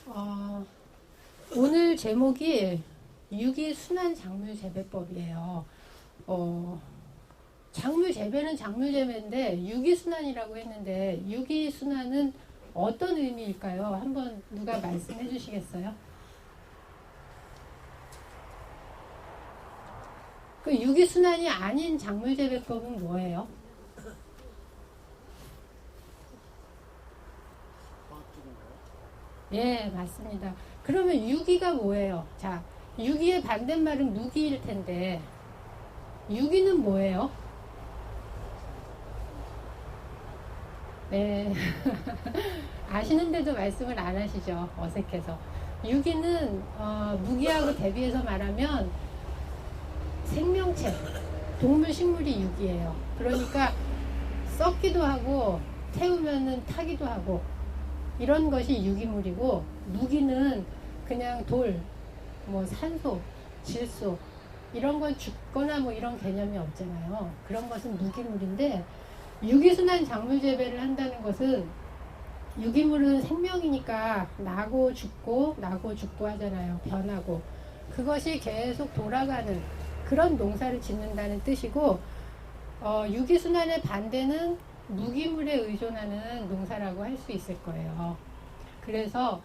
어, 오늘 제목이 유기순환 작물 재배법이에요. 작물 재배는 작물 재배인데 유기순환이라고 했는데 유기순환은 어떤 의미일까요? 한번 누가 말씀해 주시겠어요? 그 유기순환이 아닌 작물 재배법은 뭐예요? 예, 맞습니다. 그러면 유기가 뭐예요? 자, 유기의 반대말은 무기일 텐데 유기는 뭐예요? 네. 아시는데도 말씀을 안 하시죠. 어색해서. 유기는 무기하고 대비해서 말하면 생명체, 동물, 식물이 유기예요. 그러니까 썩기도 하고 태우면은 타기도 하고 이런 것이 유기물이고, 무기는 그냥 돌, 뭐 산소, 질소 이런 건 죽거나 뭐 이런 개념이 없잖아요. 그런 것은 무기물인데, 유기순환 작물 재배를 한다는 것은, 유기물은 생명이니까 나고 죽고 하잖아요. 변하고. 그것이 계속 돌아가는 그런 농사를 짓는다는 뜻이고, 유기순환의 반대는 무기물에 의존하는 농사라고 할 수 있을 거예요. 그래서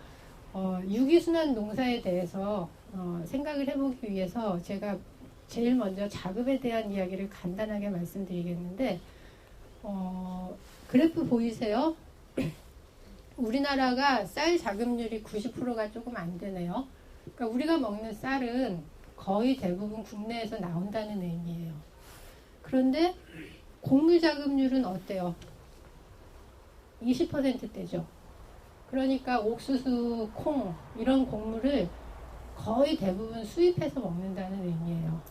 유기순환 농사에 대해서 생각을 해보기 위해서 제가 제일 먼저 자급에 대한 이야기를 간단하게 말씀드리겠는데, 그래프 보이세요? 우리나라가 쌀 자급률이 90%가 조금 안 되네요. 그러니까 우리가 먹는 쌀은 거의 대부분 국내에서 나온다는 의미예요. 그런데 곡물 자급률은 어때요? 20%대죠. 그러니까 옥수수, 콩 이런 곡물을 거의 대부분 수입해서 먹는다는 의미예요.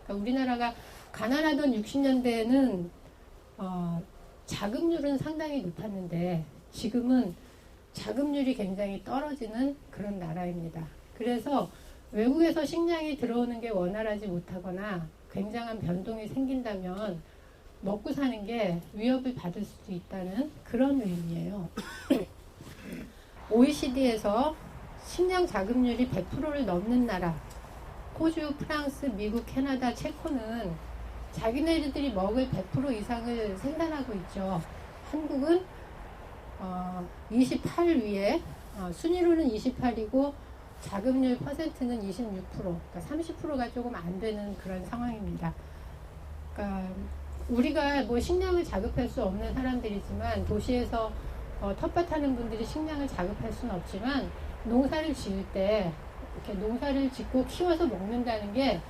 그러니까 우리나라가 가난하던 60년대에는 자급률은 상당히 높았는데 지금은 자급률이 굉장히 떨어지는 그런 나라입니다. 그래서 외국에서 식량이 들어오는 게 원활하지 못하거나 굉장한 변동이 생긴다면 먹고 사는 게 위협을 받을 수도 있다는 그런 의미예요. OECD에서 식량 자급률이 100%를 넘는 나라, 호주, 프랑스, 미국, 캐나다, 체코는 자기네들이 먹을 100% 이상을 생산하고 있죠. 한국은 28 위에, 순위로는 28이고 자급률 퍼센트는 26%, 그러니까 30%가 조금 안 되는 그런 상황입니다. 그러니까 우리가 뭐 식량을 자급할 수 없는 사람들이지만, 도시에서 텃밭하는 분들이 식량을 자급할 수는 없지만, 농사를 지을 때 이렇게 농사를 짓고 키워서 먹는다는 게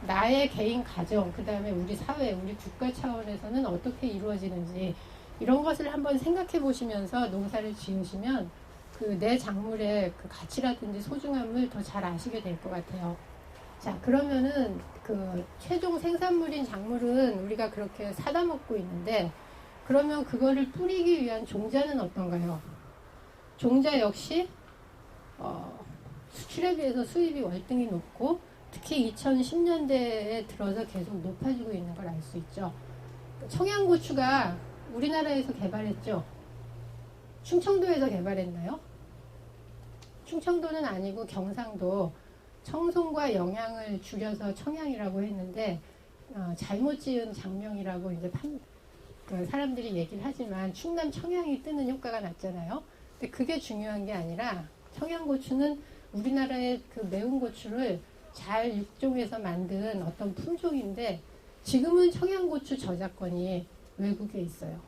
나의 개인 가정, 그 다음에 우리 사회, 우리 국가 차원에서는 어떻게 이루어지는지 이런 것을 한번 생각해 보시면서 농사를 지으시면 그 내 작물의 그 가치라든지 소중함을 더 잘 아시게 될 것 같아요. 자, 그러면은 그 최종 생산물인 작물은 우리가 그렇게 사다 먹고 있는데, 그러면 그거를 뿌리기 위한 종자는 어떤가요? 종자 역시 수출에 비해서 수입이 월등히 높고, 특히 2010년대에 들어서 계속 높아지고 있는 걸 알 수 있죠. 청양고추가 우리나라에서 개발했죠. 충청도에서 개발했나요? 충청도는 아니고 경상도. 청송과 영양을 줄여서 청양이라고 했는데 잘못 지은 장명이라고 이제 사람들이 얘기를 하지만, 충남 청양이 뜨는 효과가 났잖아요. 근데 그게 중요한 게 아니라, 청양고추는 우리나라의 그 매운 고추를 잘 육종해서 만든 어떤 품종인데, 지금은 청양고추 저작권이 외국에 있어요.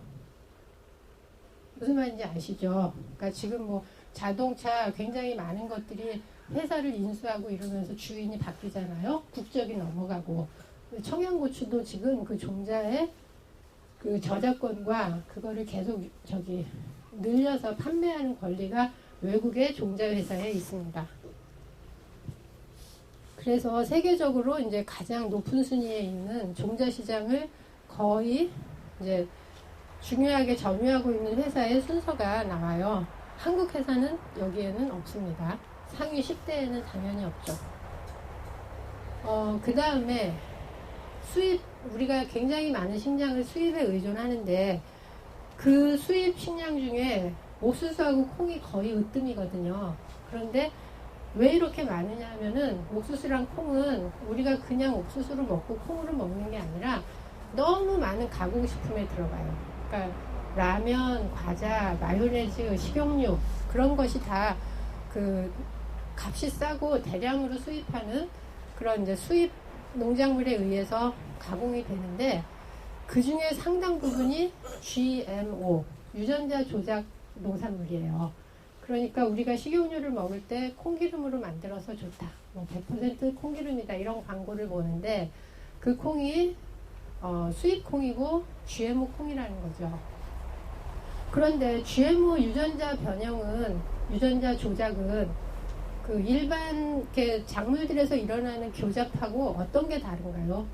무슨 말인지 아시죠? 그러니까 지금 뭐 자동차 굉장히 많은 것들이 회사를 인수하고 이러면서 주인이 바뀌잖아요. 국적이 넘어가고. 청양고추도 지금 그 종자의 그 저작권과 그거를 계속 늘려서 판매하는 권리가 외국의 종자 회사에 있습니다. 그래서 세계적으로 이제 가장 높은 순위에 있는 종자 시장을 거의 이제 중요하게 점유하고 있는 회사의 순서가 나와요. 한국 회사는 여기에는 없습니다. 상위 10대에는 당연히 없죠. 그 다음에 수입, 우리가 굉장히 많은 식량을 수입에 의존하는데, 그 수입 식량 중에 옥수수하고 콩이 거의 으뜸이거든요. 그런데 왜 이렇게 많으냐 하면은 옥수수랑 콩은 우리가 그냥 옥수수를 먹고 콩으로 먹는 게 아니라 너무 많은 가공식품에 들어가요. 그러니까 라면, 과자, 마요네즈, 식용유 그런 것이 다 그 값이 싸고 대량으로 수입하는 그런 이제 수입 농작물에 의해서 가공이 되는데 그 중에 상당 부분이 GMO, 유전자 조작 농산물이에요. 그러니까 우리가 식용유를 먹을 때 콩기름으로 만들어서 좋다. 뭐 100% 콩기름이다. 이런 광고를 보는데 그 콩이 수입 콩이고 GMO 콩이라는 거죠. 그런데 GMO 유전자 변형은, 유전자 조작은 그 일반 이렇게 작물들에서 일어나는 교잡하고 어떤 게 다른가요?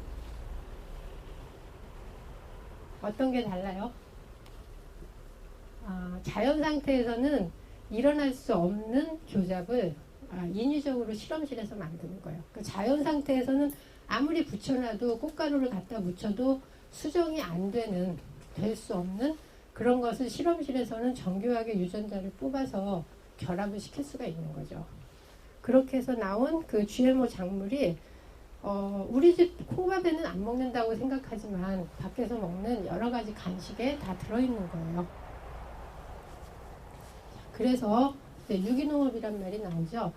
어떤 게 달라요? 자연 상태에서는 일어날 수 없는 교잡을 인위적으로 실험실에서 만드는 거예요. 그 자연 상태에서는 아무리 붙여놔도 꽃가루를 갖다 묻혀도 수정이 안 되는, 될 수 없는 그런 것을 실험실에서는 정교하게 유전자를 뽑아서 결합을 시킬 수가 있는 거죠. 그렇게 해서 나온 그 GMO 작물이 우리 집 콩밥에는 안 먹는다고 생각하지만 밖에서 먹는 여러 가지 간식에 다 들어있는 거예요. 그래서 유기농업이란 말이 나오죠.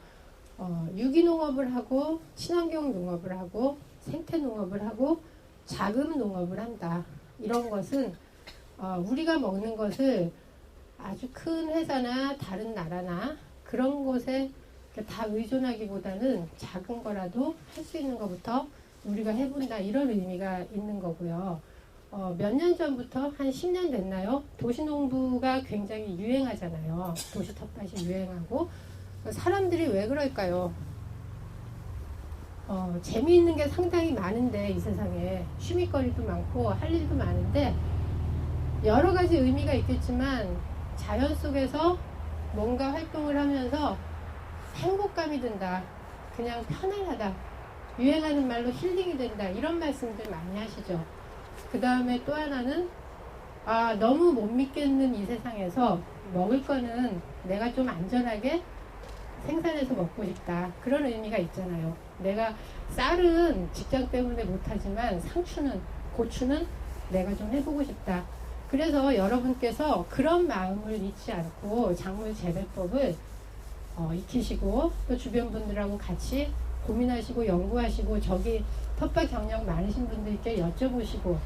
유기농업을 하고 친환경 농업을 하고 생태농업을 하고 자금 농업을 한다. 이런 것은 우리가 먹는 것을 아주 큰 회사나 다른 나라나 그런 곳에 다 의존하기보다는 작은 거라도 할 수 있는 것부터 우리가 해본다. 이런 의미가 있는 거고요. 몇 년 전부터 한 10년 됐나요? 도시농부가 굉장히 유행하잖아요. 도시 텃밭이 유행하고. 사람들이 왜 그럴까요? 재미있는 게 상당히 많은데 이 세상에 취미거리도 많고 할 일도 많은데 여러 가지 의미가 있겠지만 자연 속에서 뭔가 활동을 하면서 행복감이 든다. 그냥 편안하다. 유행하는 말로 힐링이 된다. 이런 말씀들 많이 하시죠. 그 다음에 또 하나는 너무 못 믿겠는 이 세상에서 먹을 거는 내가 좀 안전하게 생산해서 먹고 싶다. 그런 의미가 있잖아요. 내가 쌀은 직장 때문에 못하지만 상추는, 고추는 내가 좀 해보고 싶다. 그래서 여러분께서 그런 마음을 잊지 않고 작물 재배법을 익히시고 또 주변 분들하고 같이 고민하시고 연구하시고 저기 텃밭 경력 많으신 분들께 여쭤보시고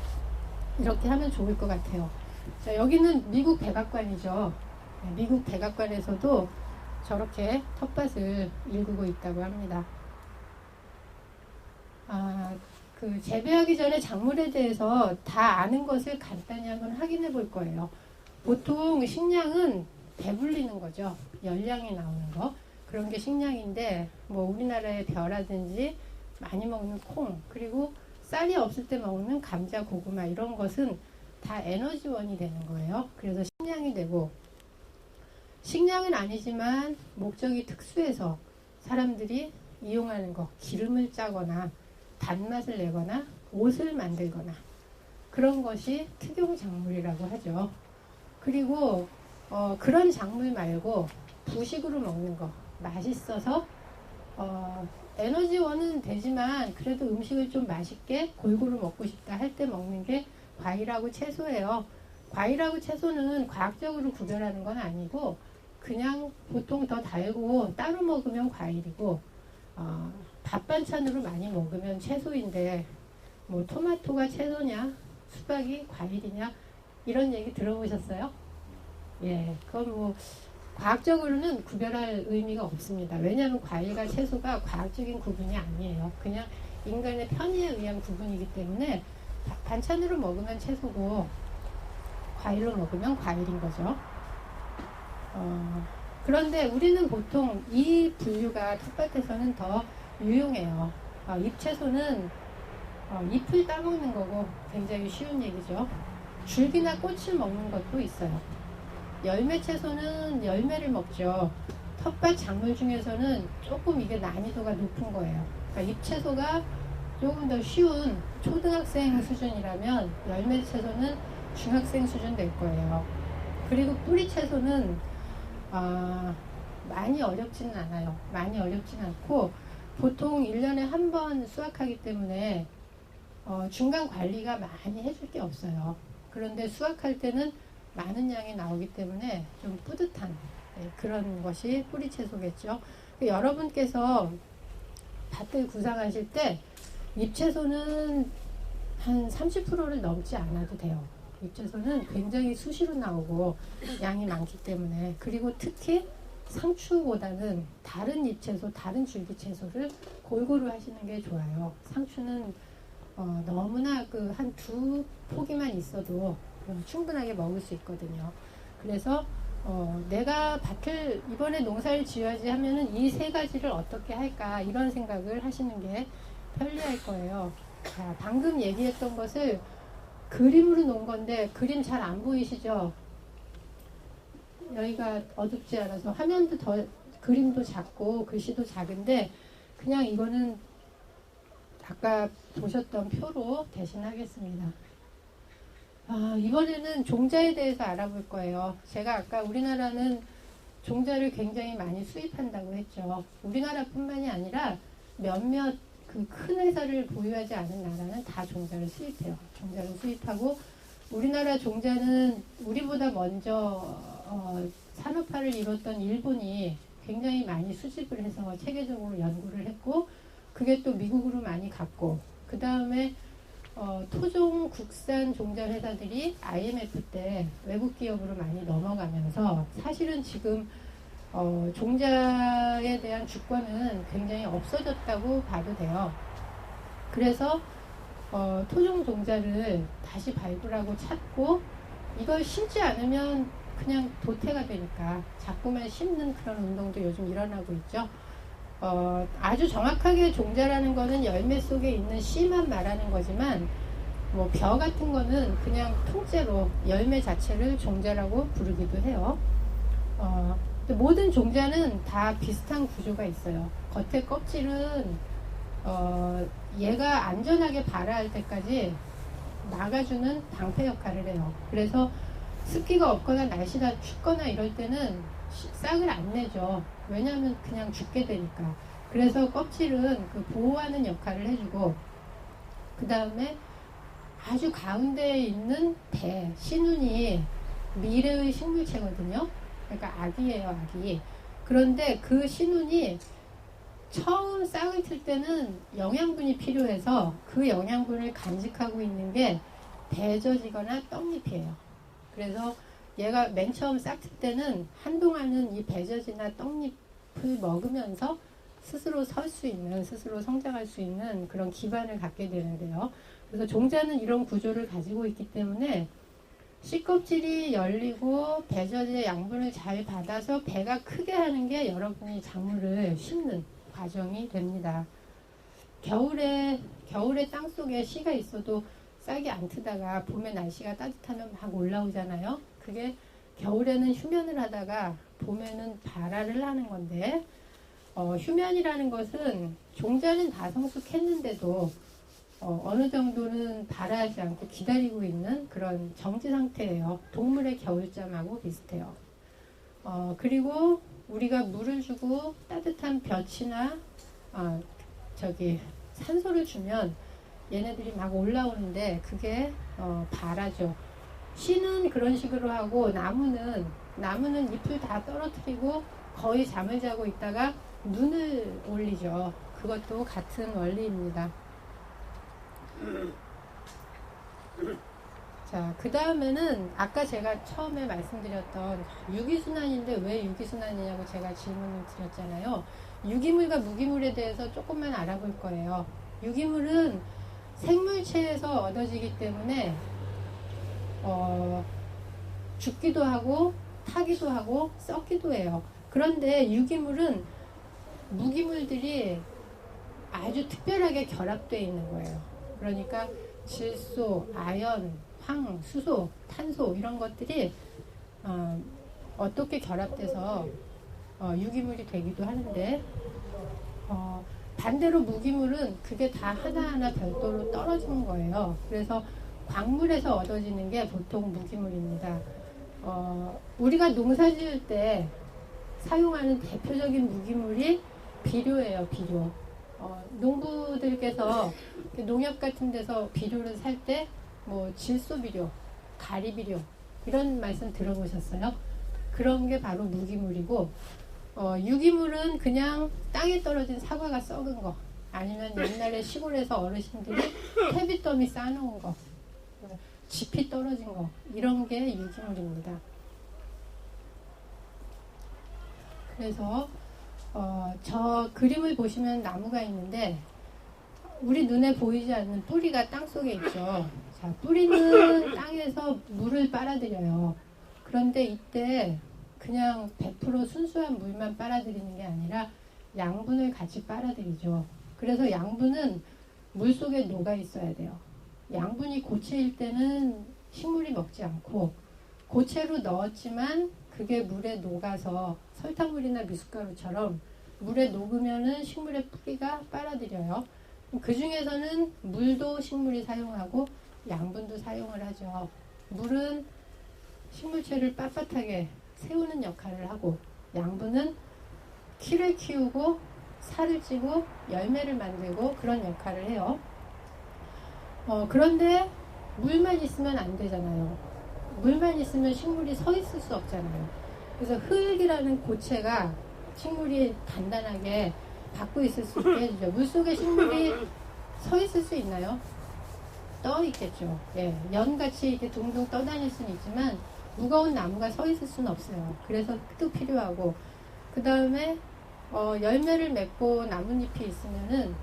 이렇게 하면 좋을 것 같아요. 자, 여기는 미국 백악관이죠. 미국 백악관에서도 저렇게 텃밭을 일구고 있다고 합니다. 그 재배하기 전에 작물에 대해서 다 아는 것을 간단히 한번 확인해 볼 거예요. 보통 식량은 배불리는 거죠. 열량이 나오는 거. 그런 게 식량인데 뭐 우리나라의 벼라든지 많이 먹는 콩, 그리고 쌀이 없을 때 먹는 감자, 고구마 이런 것은 다 에너지원이 되는 거예요. 그래서 식량이 되고, 식량은 아니지만 목적이 특수해서 사람들이 이용하는 거, 기름을 짜거나 단맛을 내거나 옷을 만들거나 그런 것이 특용 작물이라고 하죠. 그리고 그런 작물 말고 부식으로 먹는 거, 맛있어서 에너지원은 되지만 그래도 음식을 좀 맛있게 골고루 먹고 싶다 할 때 먹는 게 과일하고 채소예요. 과일하고 채소는 과학적으로 구별하는 건 아니고 그냥 보통 더 달고 따로 먹으면 과일이고 밥 반찬으로 많이 먹으면 채소인데 뭐 토마토가 채소냐 수박이 과일이냐 이런 얘기 들어보셨어요? 예, 그건 뭐 과학적으로는 구별할 의미가 없습니다. 왜냐하면 과일과 채소가 과학적인 구분이 아니에요. 그냥 인간의 편의에 의한 구분이기 때문에 반찬으로 먹으면 채소고 과일로 먹으면 과일인 거죠. 그런데 우리는 보통 이 분류가 텃밭에서는 더 유용해요. 잎채소는 잎을 따먹는 거고 굉장히 쉬운 얘기죠. 줄기나 꽃을 먹는 것도 있어요. 열매 채소는 열매를 먹죠. 텃밭 작물 중에서는 조금 이게 난이도가 높은 거예요. 그러니까 잎채소가 조금 더 쉬운 초등학생 수준이라면 열매 채소는 중학생 수준 될 거예요. 그리고 뿌리 채소는 많이 어렵지는 않아요. 많이 어렵지는 않고 보통 1년에 한 번 수확하기 때문에 중간 관리가 많이 해줄 게 없어요. 그런데 수확할 때는 많은 양이 나오기 때문에 좀 뿌듯한 그런 것이 뿌리 채소겠죠. 여러분께서 밭을 구상하실 때 잎채소는 한 30%를 넘지 않아도 돼요. 잎채소는 굉장히 수시로 나오고 양이 많기 때문에. 그리고 특히 상추보다는 다른 잎채소, 다른 줄기채소를 골고루 하시는 게 좋아요. 상추는 너무나 그 한 두 포기만 있어도 충분하게 먹을 수 있거든요. 그래서 내가 밭을 이번에 농사를 지어야지 하면은 이 세 가지를 어떻게 할까 이런 생각을 하시는 게 편리할 거예요. 자, 방금 얘기했던 것을 그림으로 놓은 건데 그림 잘 안 보이시죠? 여기가 어둡지 않아서 화면도 더 그림도 작고 글씨도 작은데 그냥 이거는 아까 보셨던 표로 대신하겠습니다. 이번에는 종자에 대해서 알아볼 거예요. 제가 아까 우리나라는 종자를 굉장히 많이 수입한다고 했죠. 우리나라뿐만이 아니라 몇몇 그 큰 회사를 보유하지 않은 나라는 다 종자를 수입해요. 종자를 수입하고 우리나라 종자는 우리보다 먼저 산업화를 이뤘던 일본이 굉장히 많이 수집을 해서 체계적으로 연구를 했고 그게 또 미국으로 많이 갔고 그 다음에 토종 국산 종자 회사들이 IMF 때 외국 기업으로 많이 넘어가면서 사실은 지금 종자에 대한 주권은 굉장히 없어졌다고 봐도 돼요. 그래서 토종 종자를 다시 발굴하고 찾고 이걸 심지 않으면 그냥 도태가 되니까 자꾸만 심는 그런 운동도 요즘 일어나고 있죠. 아주 정확하게 종자라는 거는 열매 속에 있는 씨만 말하는 거지만 뭐 벼 같은 거는 그냥 통째로 열매 자체를 종자라고 부르기도 해요. 모든 종자는 다 비슷한 구조가 있어요. 겉에 껍질은 얘가 안전하게 발화할 때까지 막아주는 방패 역할을 해요. 그래서 습기가 없거나 날씨가 춥거나 이럴 때는 싹을 안 내죠. 왜냐하면 그냥 죽게 되니까. 그래서 껍질은 그 보호하는 역할을 해주고 그 다음에 아주 가운데에 있는 대, 신운이 미래의 식물체거든요. 그러니까 아기예요, 아기. 그런데 그 신운이 처음 싹을 틀 때는 영양분이 필요해서 그 영양분을 간직하고 있는 게 배젖이거나 떡잎이에요. 그래서 얘가 맨 처음 싹 틀 때는 한동안은 이 배젖이나 떡잎을 먹으면서 스스로 설 수 있는, 스스로 성장할 수 있는 그런 기반을 갖게 되는데요. 그래서 종자는 이런 구조를 가지고 있기 때문에 씨껍질이 열리고 배젖의 양분을 잘 받아서 배가 크게 하는 게 여러분이 작물을 심는 과정이 됩니다. 겨울에 땅 속에 씨가 있어도 싹이 안 트다가 봄에 날씨가 따뜻하면 막 올라오잖아요. 그게 겨울에는 휴면을 하다가 봄에는 발화를 하는 건데 휴면이라는 것은 종자는 다 성숙했는데도 어느 정도는 발화하지 않고 기다리고 있는 그런 정지 상태예요. 동물의 겨울잠하고 비슷해요. 그리고 우리가 물을 주고 따뜻한 볕이나 산소를 주면 얘네들이 막 올라오는데 그게 발화죠. 씨는 그런 식으로 하고 나무는 잎을 다 떨어뜨리고 거의 잠을 자고 있다가 눈을 올리죠. 그것도 같은 원리입니다. 자, 그 다음에는 아까 제가 처음에 말씀드렸던 유기순환인데 왜 유기순환이냐고 제가 질문을 드렸잖아요. 유기물과 무기물에 대해서 조금만 알아볼 거예요. 유기물은 생물체에서 얻어지기 때문에 죽기도 하고 타기도 하고 썩기도 해요. 그런데 유기물은 무기물들이 아주 특별하게 결합되어 있는 거예요. 그러니까 질소, 아연, 황, 수소, 탄소 이런 것들이 어떻게 결합돼서 유기물이 되기도 하는데 반대로 무기물은 그게 다 하나하나 별도로 떨어지는 거예요. 그래서 광물에서 얻어지는 게 보통 무기물입니다. 우리가 농사 지을 때 사용하는 대표적인 무기물이 비료예요. 비료. 농부들께서 농협 같은 데서 비료를 살 때 뭐 질소비료, 가리비료 이런 말씀 들어보셨어요? 그런 게 바로 무기물이고, 유기물은 그냥 땅에 떨어진 사과가 썩은 거, 아니면 옛날에 시골에서 어르신들이 퇴비더미 싸놓은 거, 짚이 떨어진 거, 이런 게 유기물입니다. 그래서 저 그림을 보시면 나무가 있는데 우리 눈에 보이지 않는 뿌리가 땅 속에 있죠. 자, 뿌리는 땅에서 물을 빨아들여요. 그런데 이때 그냥 100% 순수한 물만 빨아들이는 게 아니라 양분을 같이 빨아들이죠. 그래서 양분은 물 속에 녹아 있어야 돼요. 양분이 고체일 때는 식물이 먹지 않고, 고체로 넣었지만 그게 물에 녹아서 설탕물이나 미숫가루처럼 물에 녹으면은 식물의 뿌리가 빨아들여요. 그 중에서는 물도 식물이 사용하고 양분도 사용을 하죠. 물은 식물체를 빳빳하게 세우는 역할을 하고, 양분은 키를 키우고 살을 찌고 열매를 만들고 그런 역할을 해요. 그런데 물만 있으면 안 되잖아요. 물만 있으면 식물이 서 있을 수 없잖아요. 그래서 흙이라는 고체가 식물이 단단하게 받고 있을 수 있게 해주죠. 물속에 식물이 서 있을 수 있나요? 떠 있겠죠. 예, 연같이 이렇게 둥둥 떠다닐 수는 있지만 무거운 나무가 서 있을 수는 없어요. 그래서 흙도 필요하고, 그 다음에 열매를 맺고 나뭇잎이 있으면은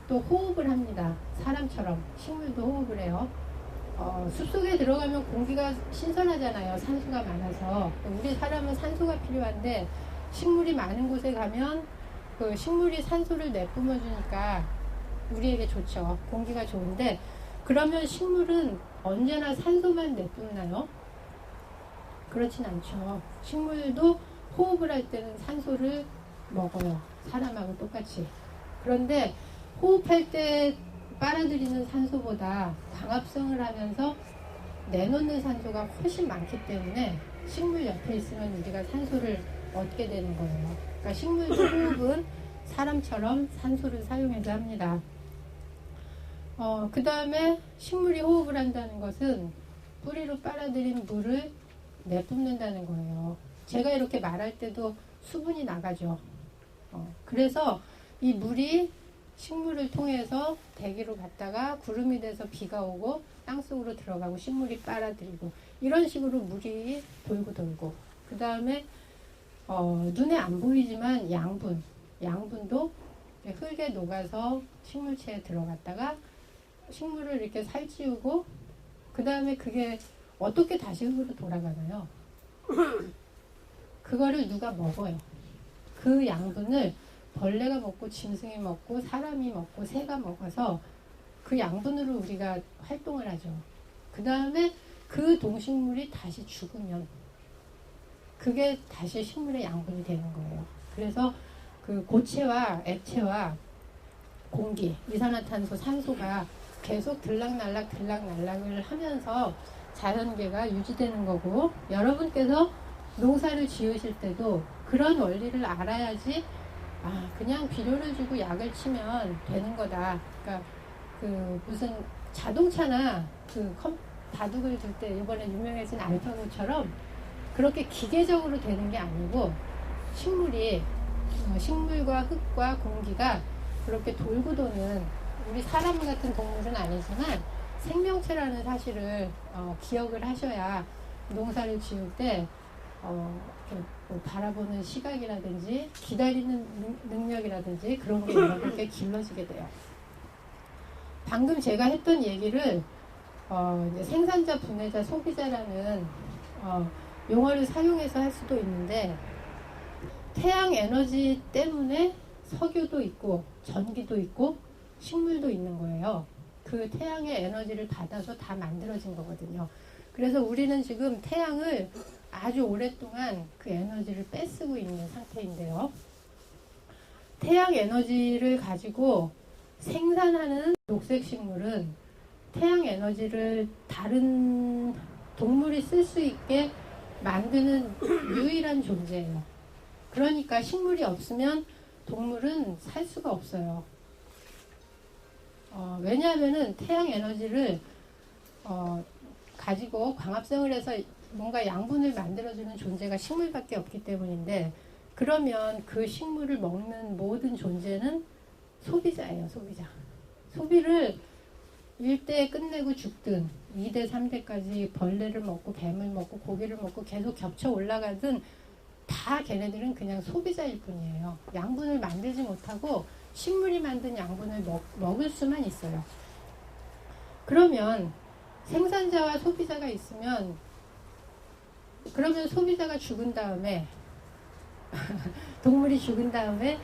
또 호흡을 합니다. 사람처럼 식물도 호흡을 해요. 숲속에 들어가면 공기가 신선하잖아요. 산소가 많아서. 우리 사람은 산소가 필요한데 식물이 많은 곳에 가면 그 식물이 산소를 내뿜어 주니까 우리에게 좋죠. 공기가 좋은데, 그러면 식물은 언제나 산소만 내뿜나요? 그렇진 않죠. 식물도 호흡을 할 때는 산소를 먹어요. 사람하고 똑같이. 그런데 호흡할 때 빨아들이는 산소보다 광합성을 하면서 내놓는 산소가 훨씬 많기 때문에 식물 옆에 있으면 우리가 산소를 얻게 되는 거예요. 그러니까 식물도 호흡은 사람처럼 산소를 사용해서 합니다. 그 다음에 식물이 호흡을 한다는 것은 뿌리로 빨아들인 물을 내뿜는다는 거예요. 제가 이렇게 말할 때도 수분이 나가죠. 그래서 이 물이 식물을 통해서 대기로 갔다가 구름이 돼서 비가 오고 땅속으로 들어가고 식물이 빨아들이고, 이런 식으로 물이 돌고 돌고, 그 다음에 눈에 안 보이지만 양분도 흙에 녹아서 식물체에 들어갔다가 식물을 이렇게 살찌우고, 그 다음에 그게 어떻게 다시 흙으로 돌아가나요? 그거를 누가 먹어요. 그 양분을 벌레가 먹고 짐승이 먹고 사람이 먹고 새가 먹어서 그 양분으로 우리가 활동을 하죠. 그 다음에 그 동식물이 다시 죽으면 그게 다시 식물의 양분이 되는 거예요. 그래서 그 고체와 액체와 공기, 이산화탄소, 산소가 계속 들락날락을 하면서 자연계가 유지되는 거고, 여러분께서 농사를 지으실 때도 그런 원리를 알아야지, 그냥 비료를 주고 약을 치면 되는 거다. 그러니까 그 무슨 자동차나 그 바둑을 둘 때 이번에 유명해진 알파고처럼 그렇게 기계적으로 되는 게 아니고, 식물과 흙과 공기가 그렇게 돌고 도는, 우리 사람 같은 동물은 아니지만 생명체라는 사실을 기억을 하셔야 농사를 지을 때 뭐 바라보는 시각이라든지 기다리는 능력이라든지 그런 게 여러분께 길러지게 돼요. 방금 제가 했던 얘기를 이제 생산자, 분해자, 소비자라는 용어를 사용해서 할 수도 있는데, 태양 에너지 때문에 석유도 있고 전기도 있고 식물도 있는 거예요. 그 태양의 에너지를 받아서 다 만들어진 거거든요. 그래서 우리는 지금 태양을 아주 오랫동안 그 에너지를 뺏쓰고 있는 상태인데요. 태양 에너지를 가지고 생산하는 녹색 식물은 태양 에너지를 다른 동물이 쓸 수 있게 만드는 유일한 존재예요. 그러니까 식물이 없으면 동물은 살 수가 없어요. 왜냐하면은 태양 에너지를 가지고 광합성을 해서 뭔가 양분을 만들어주는 존재가 식물밖에 없기 때문인데, 그러면 그 식물을 먹는 모든 존재는 소비자예요. 소비자. 소비를 1대 끝내고 죽든 2대 3대까지 벌레를 먹고 뱀을 먹고 고기를 먹고 계속 겹쳐 올라가든 다 걔네들은 그냥 소비자일 뿐이에요. 양분을 만들지 못하고 식물이 만든 양분을 먹을 수만 있어요. 그러면 생산자와 소비자가 있으면, 그러면 소비자가 죽은 다음에 동물이 죽은 다음에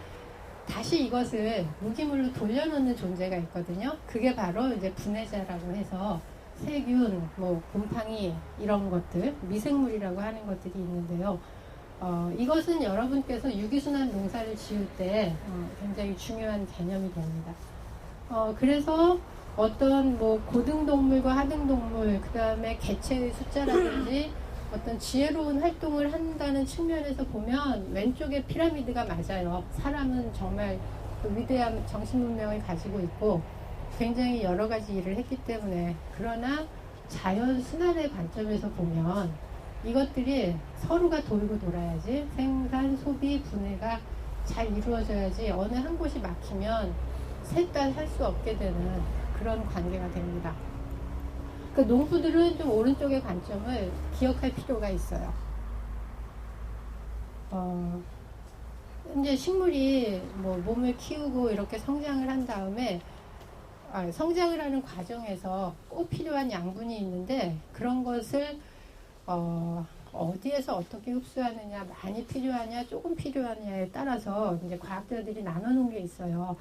다시 이것을 무기물로 돌려놓는 존재가 있거든요. 그게 바로 이제 분해자라고 해서 세균, 곰팡이 이런 것들, 미생물이라고 하는 것들이 있는데요. 이것은 여러분께서 유기순환 농사를 지을 때 굉장히 중요한 개념이 됩니다. 그래서 어떤 고등동물과 하등동물, 그 다음에 개체의 숫자라든지 어떤 지혜로운 활동을 한다는 측면에서 보면 왼쪽에 피라미드가 맞아요. 사람은 정말 그 위대한 정신문명을 가지고 있고 굉장히 여러 가지 일을 했기 때문에, 그러나 자연 순환의 관점에서 보면 이것들이 서로가 돌고 돌아야지, 생산, 소비, 분해가 잘 이루어져야지 어느 한 곳이 막히면 셋 다 살 수 없게 되는 그런 관계가 됩니다. 그 농부들은 좀 오른쪽의 관점을 기억할 필요가 있어요. 이제 식물이 몸을 키우고 이렇게 성장을 한 다음에, 성장을 하는 과정에서 꼭 필요한 양분이 있는데, 그런 것을 어디에서 어떻게 흡수하느냐, 많이 필요하냐, 조금 필요하냐에 따라서 이제 과학자들이 나눠놓은 게 있어요.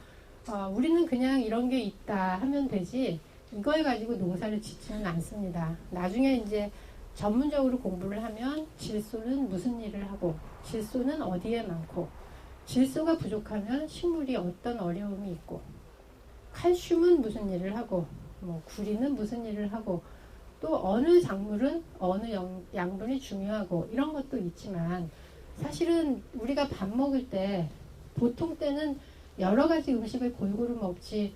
우리는 그냥 이런 게 있다 하면 되지, 이걸 가지고 농사를 짓지는 않습니다. 나중에 이제 전문적으로 공부를 하면 질소는 무슨 일을 하고, 질소는 어디에 많고, 질소가 부족하면 식물이 어떤 어려움이 있고, 칼슘은 무슨 일을 하고, 구리는 무슨 일을 하고, 또 어느 작물은 어느 양분이 중요하고, 이런 것도 있지만, 사실은 우리가 밥 먹을 때 보통 때는 여러 가지 음식을 골고루 먹지,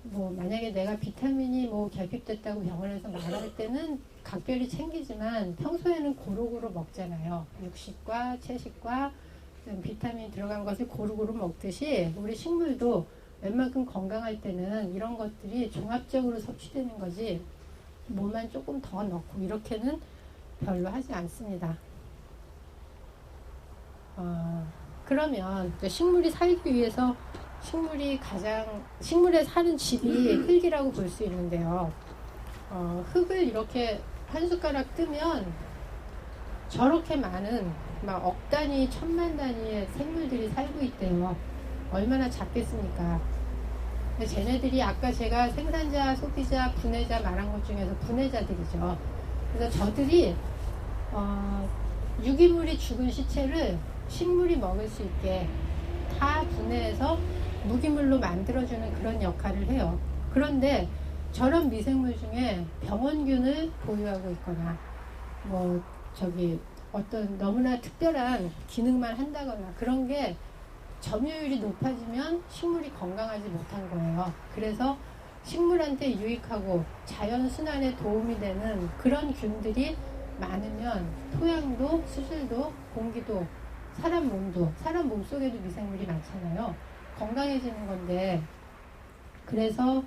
만약에 내가 비타민이 결핍됐다고 병원에서 말할 때는 각별히 챙기지만 평소에는 고루고루 먹잖아요. 육식과 채식과 비타민 들어간 것을 고루고루 먹듯이 우리 식물도 웬만큼 건강할 때는 이런 것들이 종합적으로 섭취되는 거지, 뭐만 조금 더 넣고 이렇게는 별로 하지 않습니다. 그러면 식물이 살기 위해서 식물에 사는 집이 흙이라고 볼 수 있는데요. 흙을 이렇게 한 숟가락 뜨면 저렇게 많은 억 단위, 천만 단위의 생물들이 살고 있대요. 얼마나 작겠습니까? 근데 쟤네들이 아까 제가 생산자, 소비자, 분해자 말한 것 중에서 분해자들이죠. 그래서 저들이 유기물이 죽은 시체를 식물이 먹을 수 있게 다 분해해서 무기물로 만들어주는 그런 역할을 해요. 그런데 저런 미생물 중에 병원균을 보유하고 있거나 어떤 너무나 특별한 기능만 한다거나 그런 게 점유율이 높아지면 식물이 건강하지 못한 거예요. 그래서 식물한테 유익하고 자연 순환에 도움이 되는 그런 균들이 많으면 토양도, 수질도, 공기도, 사람 몸속에도 미생물이 많잖아요. 건강해지는 건데, 그래서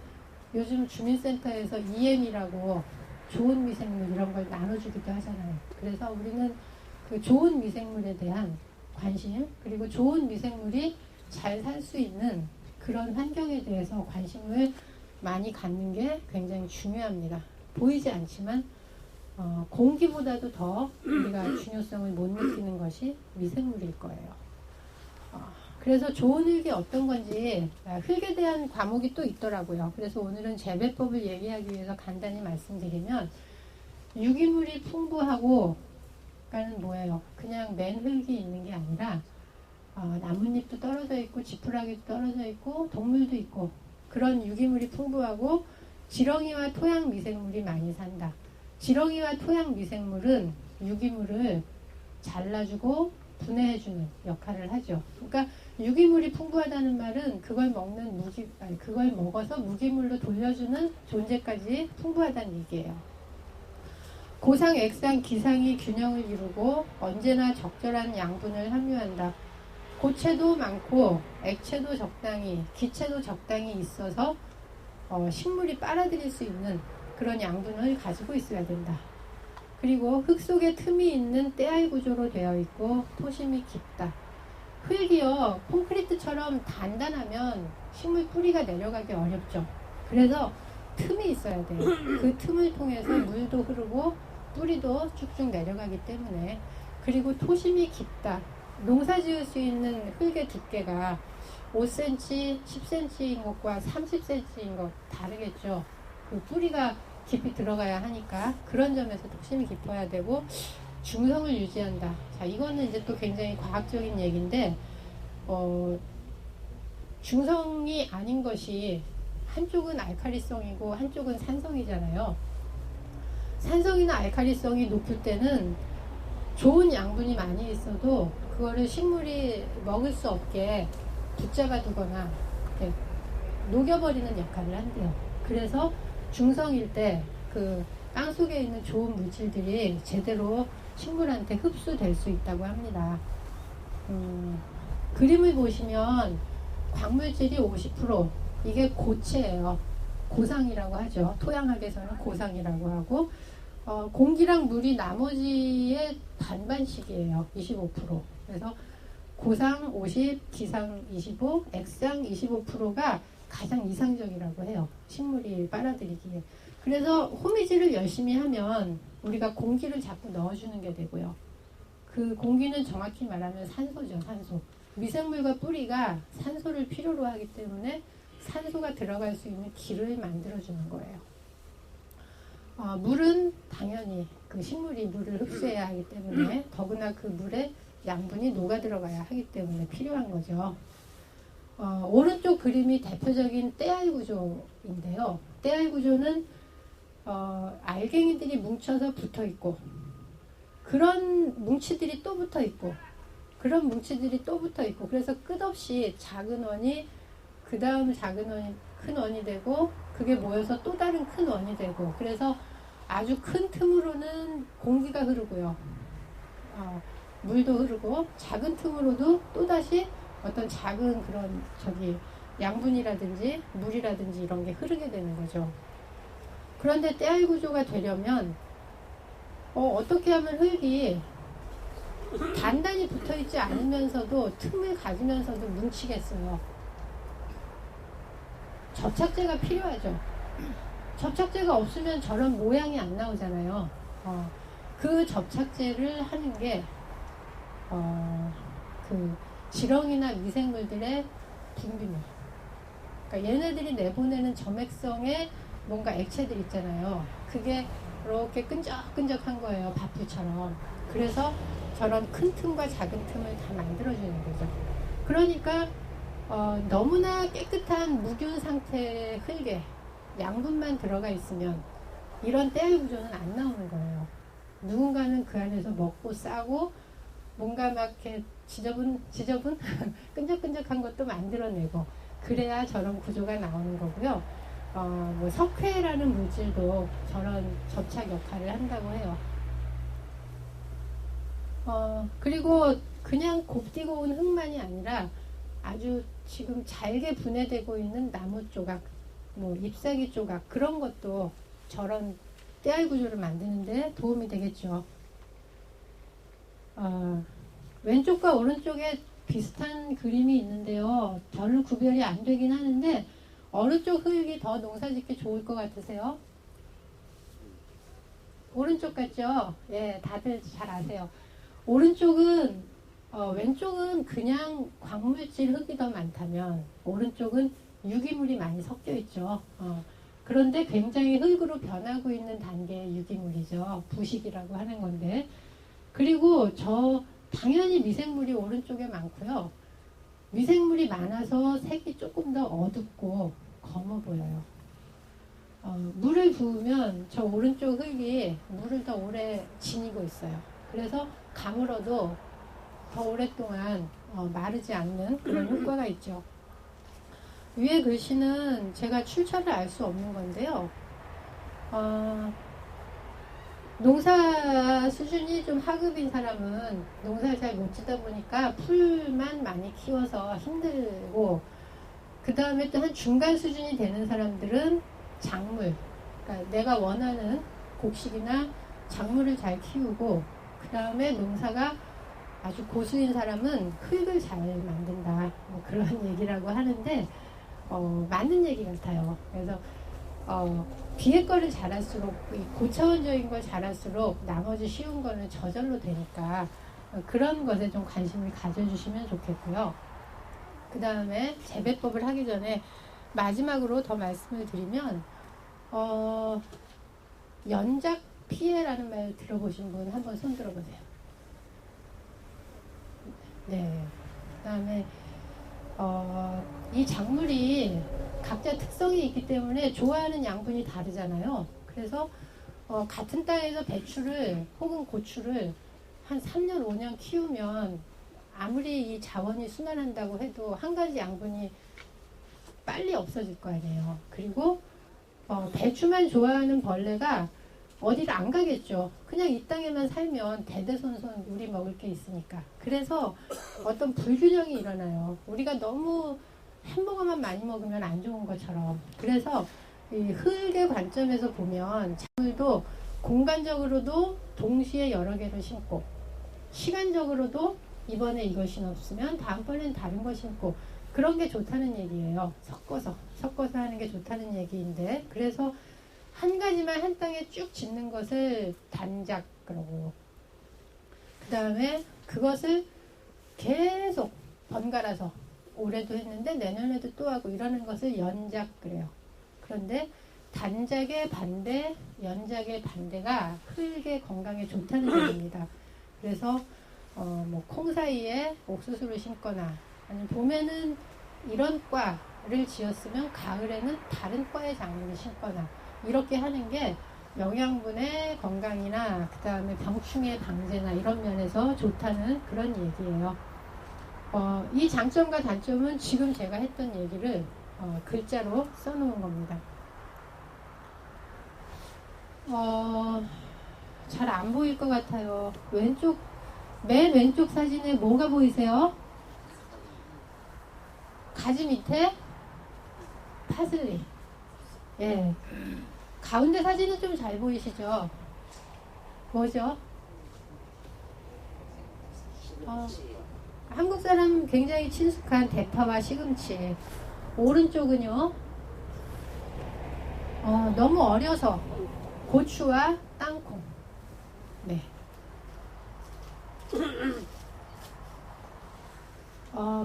요즘 주민센터에서 EM이라고 좋은 미생물 이런 걸 나눠주기도 하잖아요. 그래서 우리는 그 좋은 미생물에 대한 관심, 그리고 좋은 미생물이 잘 살 수 있는 그런 환경에 대해서 관심을 많이 갖는 게 굉장히 중요합니다. 보이지 않지만 공기보다도 더 우리가 중요성을 못 느끼는 것이 미생물일 거예요. 그래서 좋은 흙이 어떤 건지, 흙에 대한 과목이 또 있더라고요. 그래서 오늘은 재배법을 얘기하기 위해서 간단히 말씀드리면, 유기물이 풍부하고 그러니까는 뭐예요? 그냥 맨 흙이 있는 게 아니라 나뭇잎도 떨어져 있고 지푸라기도 떨어져 있고 동물도 있고, 그런 유기물이 풍부하고 지렁이와 토양 미생물이 많이 산다. 지렁이와 토양 미생물은 유기물을 잘라주고 분해해주는 역할을 하죠. 그러니까 유기물이 풍부하다는 말은 그걸 그걸 먹어서 무기물로 돌려주는 존재까지 풍부하다는 얘기예요. 고상, 액상, 기상이 균형을 이루고 언제나 적절한 양분을 함유한다. 고체도 많고 액체도 적당히, 기체도 적당히 있어서 식물이 빨아들일 수 있는 그런 양분을 가지고 있어야 된다. 그리고 흙 속에 틈이 있는 때알 구조로 되어 있고 토심이 깊다. 흙이요, 콘크리트처럼 단단하면 식물 뿌리가 내려가기 어렵죠. 그래서 틈이 있어야 돼요. 그 틈을 통해서 물도 흐르고 뿌리도 쭉쭉 내려가기 때문에. 그리고 토심이 깊다. 농사 지을 수 있는 흙의 두께가 5cm, 10cm인 것과 30cm인 것 다르겠죠. 그 뿌리가 깊이 들어가야 하니까 그런 점에서 토심이 깊어야 되고 중성을 유지한다. 자, 이거는 이제 또 굉장히 과학적인 얘기인데 중성이 아닌 것이 한쪽은 알칼리성이고 한쪽은 산성이잖아요. 산성이나 알칼리성이 높을 때는 좋은 양분이 많이 있어도 그거를 식물이 먹을 수 없게 붙잡아 두거나 녹여버리는 역할을 한대요. 그래서 중성일 때 그 땅속에 있는 좋은 물질들이 제대로 식물한테 흡수될 수 있다고 합니다. 그림을 보시면 광물질이 50%, 이게 고체예요. 고상이라고 하죠. 토양학에서는 고상이라고 하고, 공기랑 물이 나머지의 반반씩이에요. 25%. 그래서 고상 50, 기상 25, 액상 25%가 가장 이상적이라고 해요. 식물이 빨아들이기에. 그래서 호미질을 열심히 하면 우리가 공기를 자꾸 넣어주는 게 되고요. 그 공기는 정확히 말하면 산소죠, 산소. 미생물과 뿌리가 산소를 필요로 하기 때문에 산소가 들어갈 수 있는 길을 만들어주는 거예요. 물은 당연히 그 식물이 물을 흡수해야 하기 때문에 더구나 그 물에 양분이 녹아 들어가야 하기 때문에 필요한 거죠. 오른쪽 그림이 대표적인 때알 구조인데요. 때알 구조는 알갱이들이 뭉쳐서 붙어 있고 그런 뭉치들이 또 붙어 있고 그런 뭉치들이 또 붙어 있고 그래서 끝없이 작은 원이 그 다음 작은 원이 큰 원이 되고 그게 모여서 또 다른 큰 원이 되고 그래서 아주 큰 틈으로는 공기가 흐르고요. 물도 흐르고 작은 틈으로도 또다시 어떤 작은 그런 양분이라든지 물이라든지 이런 게 흐르게 되는 거죠. 그런데 때알 구조가 되려면 어떻게 하면 흙이 단단히 붙어있지 않으면서도 틈을 가지면서도 뭉치겠어요. 접착제가 필요하죠. 접착제가 없으면 저런 모양이 안 나오잖아요. 그 접착제를 하는 게 그 지렁이나 미생물들의 분비물. 그러니까 얘네들이 내보내는 점액성의 뭔가 액체들 있잖아요. 그게 이렇게 끈적끈적한 거예요. 밥풀처럼. 그래서 저런 큰 틈과 작은 틈을 다 만들어주는 거죠. 그러니까 너무나 깨끗한 무균 상태의 흙에 양분만 들어가 있으면 이런 때알 구조는 안 나오는 거예요. 누군가는 그 안에서 먹고 싸고 뭔가 막 이렇게 지저분 끈적끈적한 것도 만들어내고 그래야 저런 구조가 나오는 거고요. 뭐 석회라는 물질도 저런 접착 역할을 한다고 해요. 그리고 그냥 곱디고 온 흙만이 아니라 아주 지금 잘게 분해되고 있는 나무 조각, 뭐 잎사귀 조각 그런 것도 저런 때알 구조를 만드는데 도움이 되겠죠. 왼쪽과 오른쪽에 비슷한 그림이 있는데요. 별로 구별이 안 되긴 하는데 어느 쪽 흙이 더 농사짓기 좋을 것 같으세요? 오른쪽 같죠? 예, 다들 잘 아세요. 오른쪽은 왼쪽은 그냥 광물질 흙이 더 많다면 오른쪽은 유기물이 많이 섞여 있죠. 그런데 굉장히 흙으로 변하고 있는 단계의 유기물이죠. 부식이라고 하는 건데. 그리고 당연히 미생물이 오른쪽에 많고요. 미생물이 많아서 색이 조금 더 어둡고 검어 보여요. 물을 부으면 저 오른쪽 흙이 물을 더 오래 지니고 있어요. 그래서 가물어도 더 오랫동안 마르지 않는 그런 효과가 있죠. 위에 글씨는 제가 출처를 알 수 없는 건데요. 농사 수준이 좀 하급인 사람은 농사를 잘 못 짓다 보니까 풀만 많이 키워서 힘들고, 그 다음에 또 한 중간 수준이 되는 사람들은 작물, 그러니까 내가 원하는 곡식이나 작물을 잘 키우고, 그 다음에 농사가 아주 고수인 사람은 흙을 잘 만든다, 뭐 그런 얘기라고 하는데 맞는 얘기 같아요. 그래서 뒤에 거를 잘할수록, 고차원적인 걸 잘할수록 나머지 쉬운 거는 저절로 되니까 그런 것에 좀 관심을 가져주시면 좋겠고요. 그 다음에 재배법을 하기 전에 마지막으로 더 말씀을 드리면, 연작 피해라는 말 들어보신 분 한번 손 들어보세요. 네. 그 다음에 이 작물이 각자 특성이 있기 때문에 좋아하는 양분이 다르잖아요. 그래서 같은 땅에서 배추를 혹은 고추를 한 3년 5년 키우면 아무리 이 자원이 순환한다고 해도 한 가지 양분이 빨리 없어질 거 아니에요. 그리고 배추만 좋아하는 벌레가 어디를 안 가겠죠. 그냥 이 땅에만 살면 대대손손 우리 먹을 게 있으니까. 그래서 어떤 불균형이 일어나요. 우리가 너무 햄버거만 많이 먹으면 안 좋은 것처럼. 그래서 이 흙의 관점에서 보면 작물도 공간적으로도 동시에 여러 개를 심고, 시간적으로도 이번에 이걸 심었으면 다음번엔 다른 걸 심고, 그런 게 좋다는 얘기예요. 섞어서 하는 게 좋다는 얘기인데, 그래서 한 가지만 한 땅에 쭉 짓는 것을 단작 그러고, 그 다음에 그것을 계속 번갈아서 올해도 했는데 내년에도 또 하고 이러는 것을 연작 그래요. 그런데 단작의 반대, 연작의 반대가 흙의 건강에 좋다는 얘기입니다. 그래서 뭐 콩 사이에 옥수수를 심거나, 아니면 봄에는 이런 과를 지었으면 가을에는 다른 과의 작물을 심거나, 이렇게 하는 게 영양분의 건강이나 그 다음에 병충해 방제나 이런 면에서 좋다는 그런 얘기예요. 이 장점과 단점은 지금 제가 했던 얘기를 글자로 써놓은 겁니다. 잘 안 보일 것 같아요. 맨 왼쪽 사진에 뭐가 보이세요? 가지 밑에 파슬리. 예. 가운데 사진은 좀 잘 보이시죠? 뭐죠? 한국 사람 굉장히 친숙한 대파와 시금치. 오른쪽은요, 너무 어려서 고추와 땅콩. 네.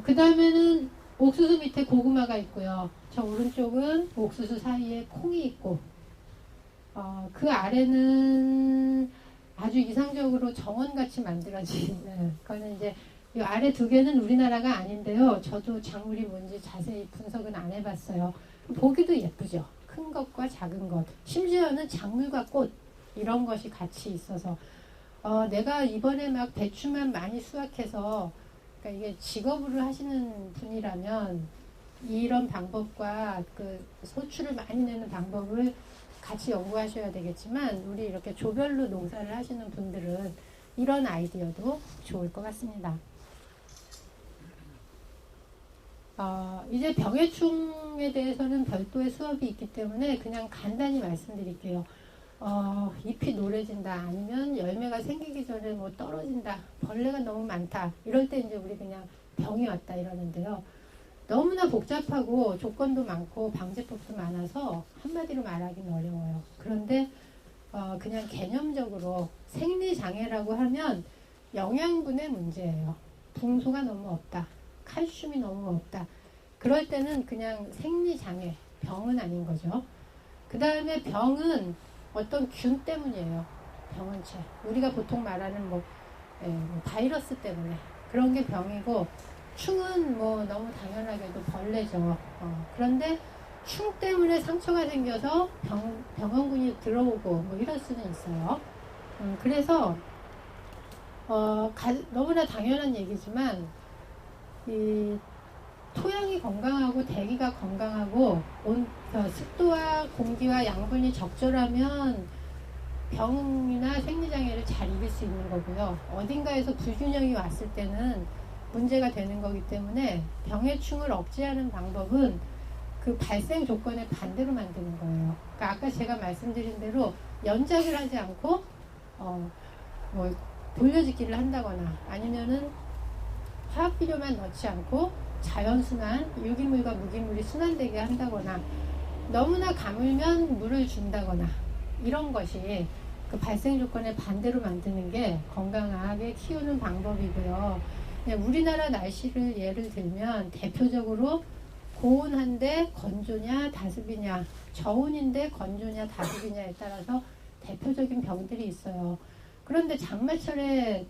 그 다음에는 옥수수 밑에 고구마가 있고요. 저 오른쪽은 옥수수 사이에 콩이 있고, 그 아래는 아주 이상적으로 정원같이 만들어진, 그거는 이제 이 아래 두 개는 우리나라가 아닌데요. 저도 작물이 뭔지 자세히 분석은 안 해봤어요. 보기도 예쁘죠. 큰 것과 작은 것. 심지어는 작물과 꽃, 이런 것이 같이 있어서, 내가 이번에 막 배추만 많이 수확해서, 그러니까 이게 직업으로 하시는 분이라면 이런 방법과 그 소출을 많이 내는 방법을 같이 연구하셔야 되겠지만, 우리 이렇게 조별로 농사를 하시는 분들은 이런 아이디어도 좋을 것 같습니다. 이제 병해충에 대해서는 별도의 수업이 있기 때문에 그냥 간단히 말씀드릴게요. 잎이 노래진다, 아니면 열매가 생기기 전에 뭐 떨어진다, 벌레가 너무 많다, 이럴 때 이제 우리 그냥 병이 왔다 이러는데요. 너무나 복잡하고 조건도 많고 방제법도 많아서 한마디로 말하기는 어려워요. 그런데 그냥 개념적으로 생리장애라고 하면 영양분의 문제예요. 붕소가 너무 없다, 칼슘이 너무 없다, 그럴 때는 그냥 생리장애, 병은 아닌 거죠. 그 다음에 병은 어떤 균 때문이에요. 병원체. 우리가 보통 말하는 뭐 바이러스 때문에 그런 게 병이고, 충은 뭐 너무 당연하게도 벌레죠. 그런데 충 때문에 상처가 생겨서 병원군이 들어오고 뭐 이럴 수는 있어요. 그래서 너무나 당연한 얘기지만 이 토양이 건강하고 대기가 건강하고 습도와 공기와 양분이 적절하면 병이나 생리장애를 잘 이길 수 있는 거고요. 어딘가에서 불균형이 왔을 때는 문제가 되는 거기 때문에 병의 충을 억제하는 방법은 그 발생 조건에 반대로 만드는 거예요. 그러니까 아까 제가 말씀드린 대로 연작을 하지 않고 뭐 돌려짓기를 한다거나 아니면은 화학비료만 넣지 않고 자연순환, 유기물과 무기물이 순환되게 한다거나 너무나 가물면 물을 준다거나 이런 것이 그 발생 조건에 반대로 만드는 게 건강하게 키우는 방법이고요. 우리나라 날씨를 예를 들면 대표적으로 고온한데 건조냐 다습이냐, 저온인데 건조냐 다습이냐에 따라서 대표적인 병들이 있어요. 그런데 장마철에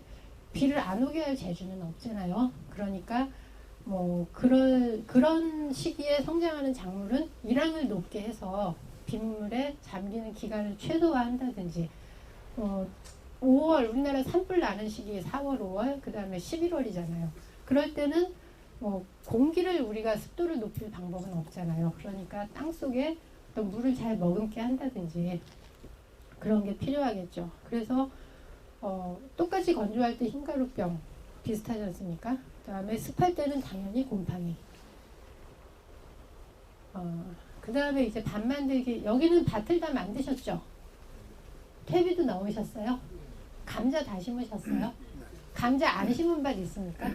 비를 안 오게 할 재주는 없잖아요. 그러니까 뭐 그런 시기에 성장하는 작물은 일항을 높게 해서 빗물에 잠기는 기간을 최소화한다든지 5월 우리나라 산불 나는 시기 4월 5월 그 다음에 11월이잖아요. 그럴 때는 뭐 공기를 우리가 습도를 높일 방법은 없잖아요. 그러니까 땅속에 또 물을 잘 머금게 한다든지 그런 게 필요하겠죠. 그래서 똑같이 건조할 때 흰가루병 비슷하지 않습니까? 그 다음에 습할 때는 당연히 곰팡이. 그 다음에 이제 밭 만들기. 여기는 밭을 다 만드셨죠? 퇴비도 넣으셨어요? 감자 다 심으셨어요? 감자 안 심은 밭 있습니까?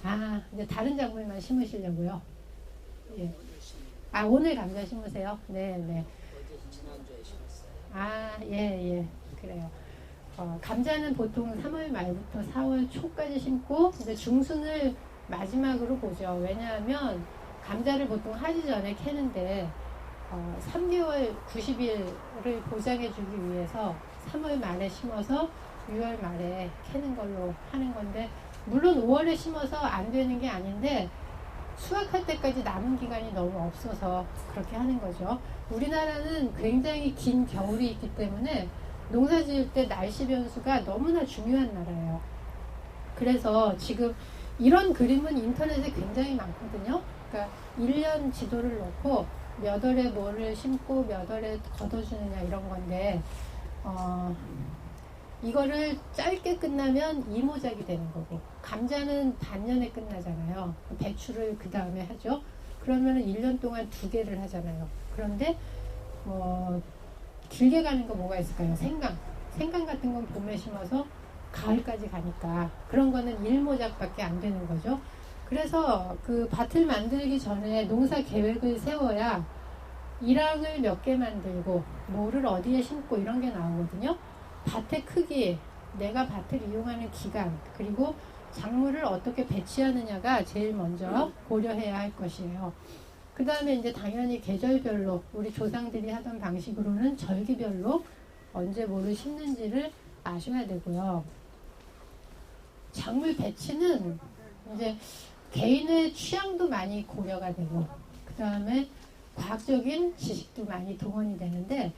아, 이제 다른 작물만 심으시려고요? 예. 아, 오늘 감자 심으세요? 네. 아, 예. 그래요. 감자는 보통 3월 말부터 4월 초까지 심고 이제 중순을 마지막으로 보죠. 왜냐하면 감자를 보통 하기 전에 캐는데 3개월 90일을 보장해 주기 위해서 3월 말에 심어서 6월 말에 캐는 걸로 하는 건데 물론 5월에 심어서 안 되는 게 아닌데 수확할 때까지 남은 기간이 너무 없어서 그렇게 하는 거죠. 우리나라는 굉장히 긴 겨울이 있기 때문에 농사 지을 때 날씨 변수가 너무나 중요한 나라예요. 그래서 지금 이런 그림은 인터넷에 굉장히 많거든요. 그러니까 1년 지도를 놓고 몇 월에 뭐를 심고 몇 월에 걷어주느냐 이런 건데 이거를 짧게 끝나면 이모작이 되는 거고 감자는 반년에 끝나잖아요. 배추를 그 다음에 하죠. 그러면 1년 동안 2개를 하잖아요. 그런데 길게 가는 거 뭐가 있을까요? 생강 같은 건 봄에 심어서 가을까지 가니까 그런 거는 1모작밖에 안 되는 거죠. 그래서 그 밭을 만들기 전에 농사 계획을 세워야 일항을 몇 개 만들고 뭐를 어디에 심고 이런 게 나오거든요. 밭의 크기, 내가 밭을 이용하는 기간, 그리고 작물을 어떻게 배치하느냐가 제일 먼저 고려해야 할 것이에요. 그 다음에 이제 당연히 계절별로 우리 조상들이 하던 방식으로는 절기별로 언제 뭐를 심는지를 아셔야 되고요. 작물 배치는 이제 개인의 취향도 많이 고려가 되고 그 다음에 과학적인 지식도 많이 동원이 되는데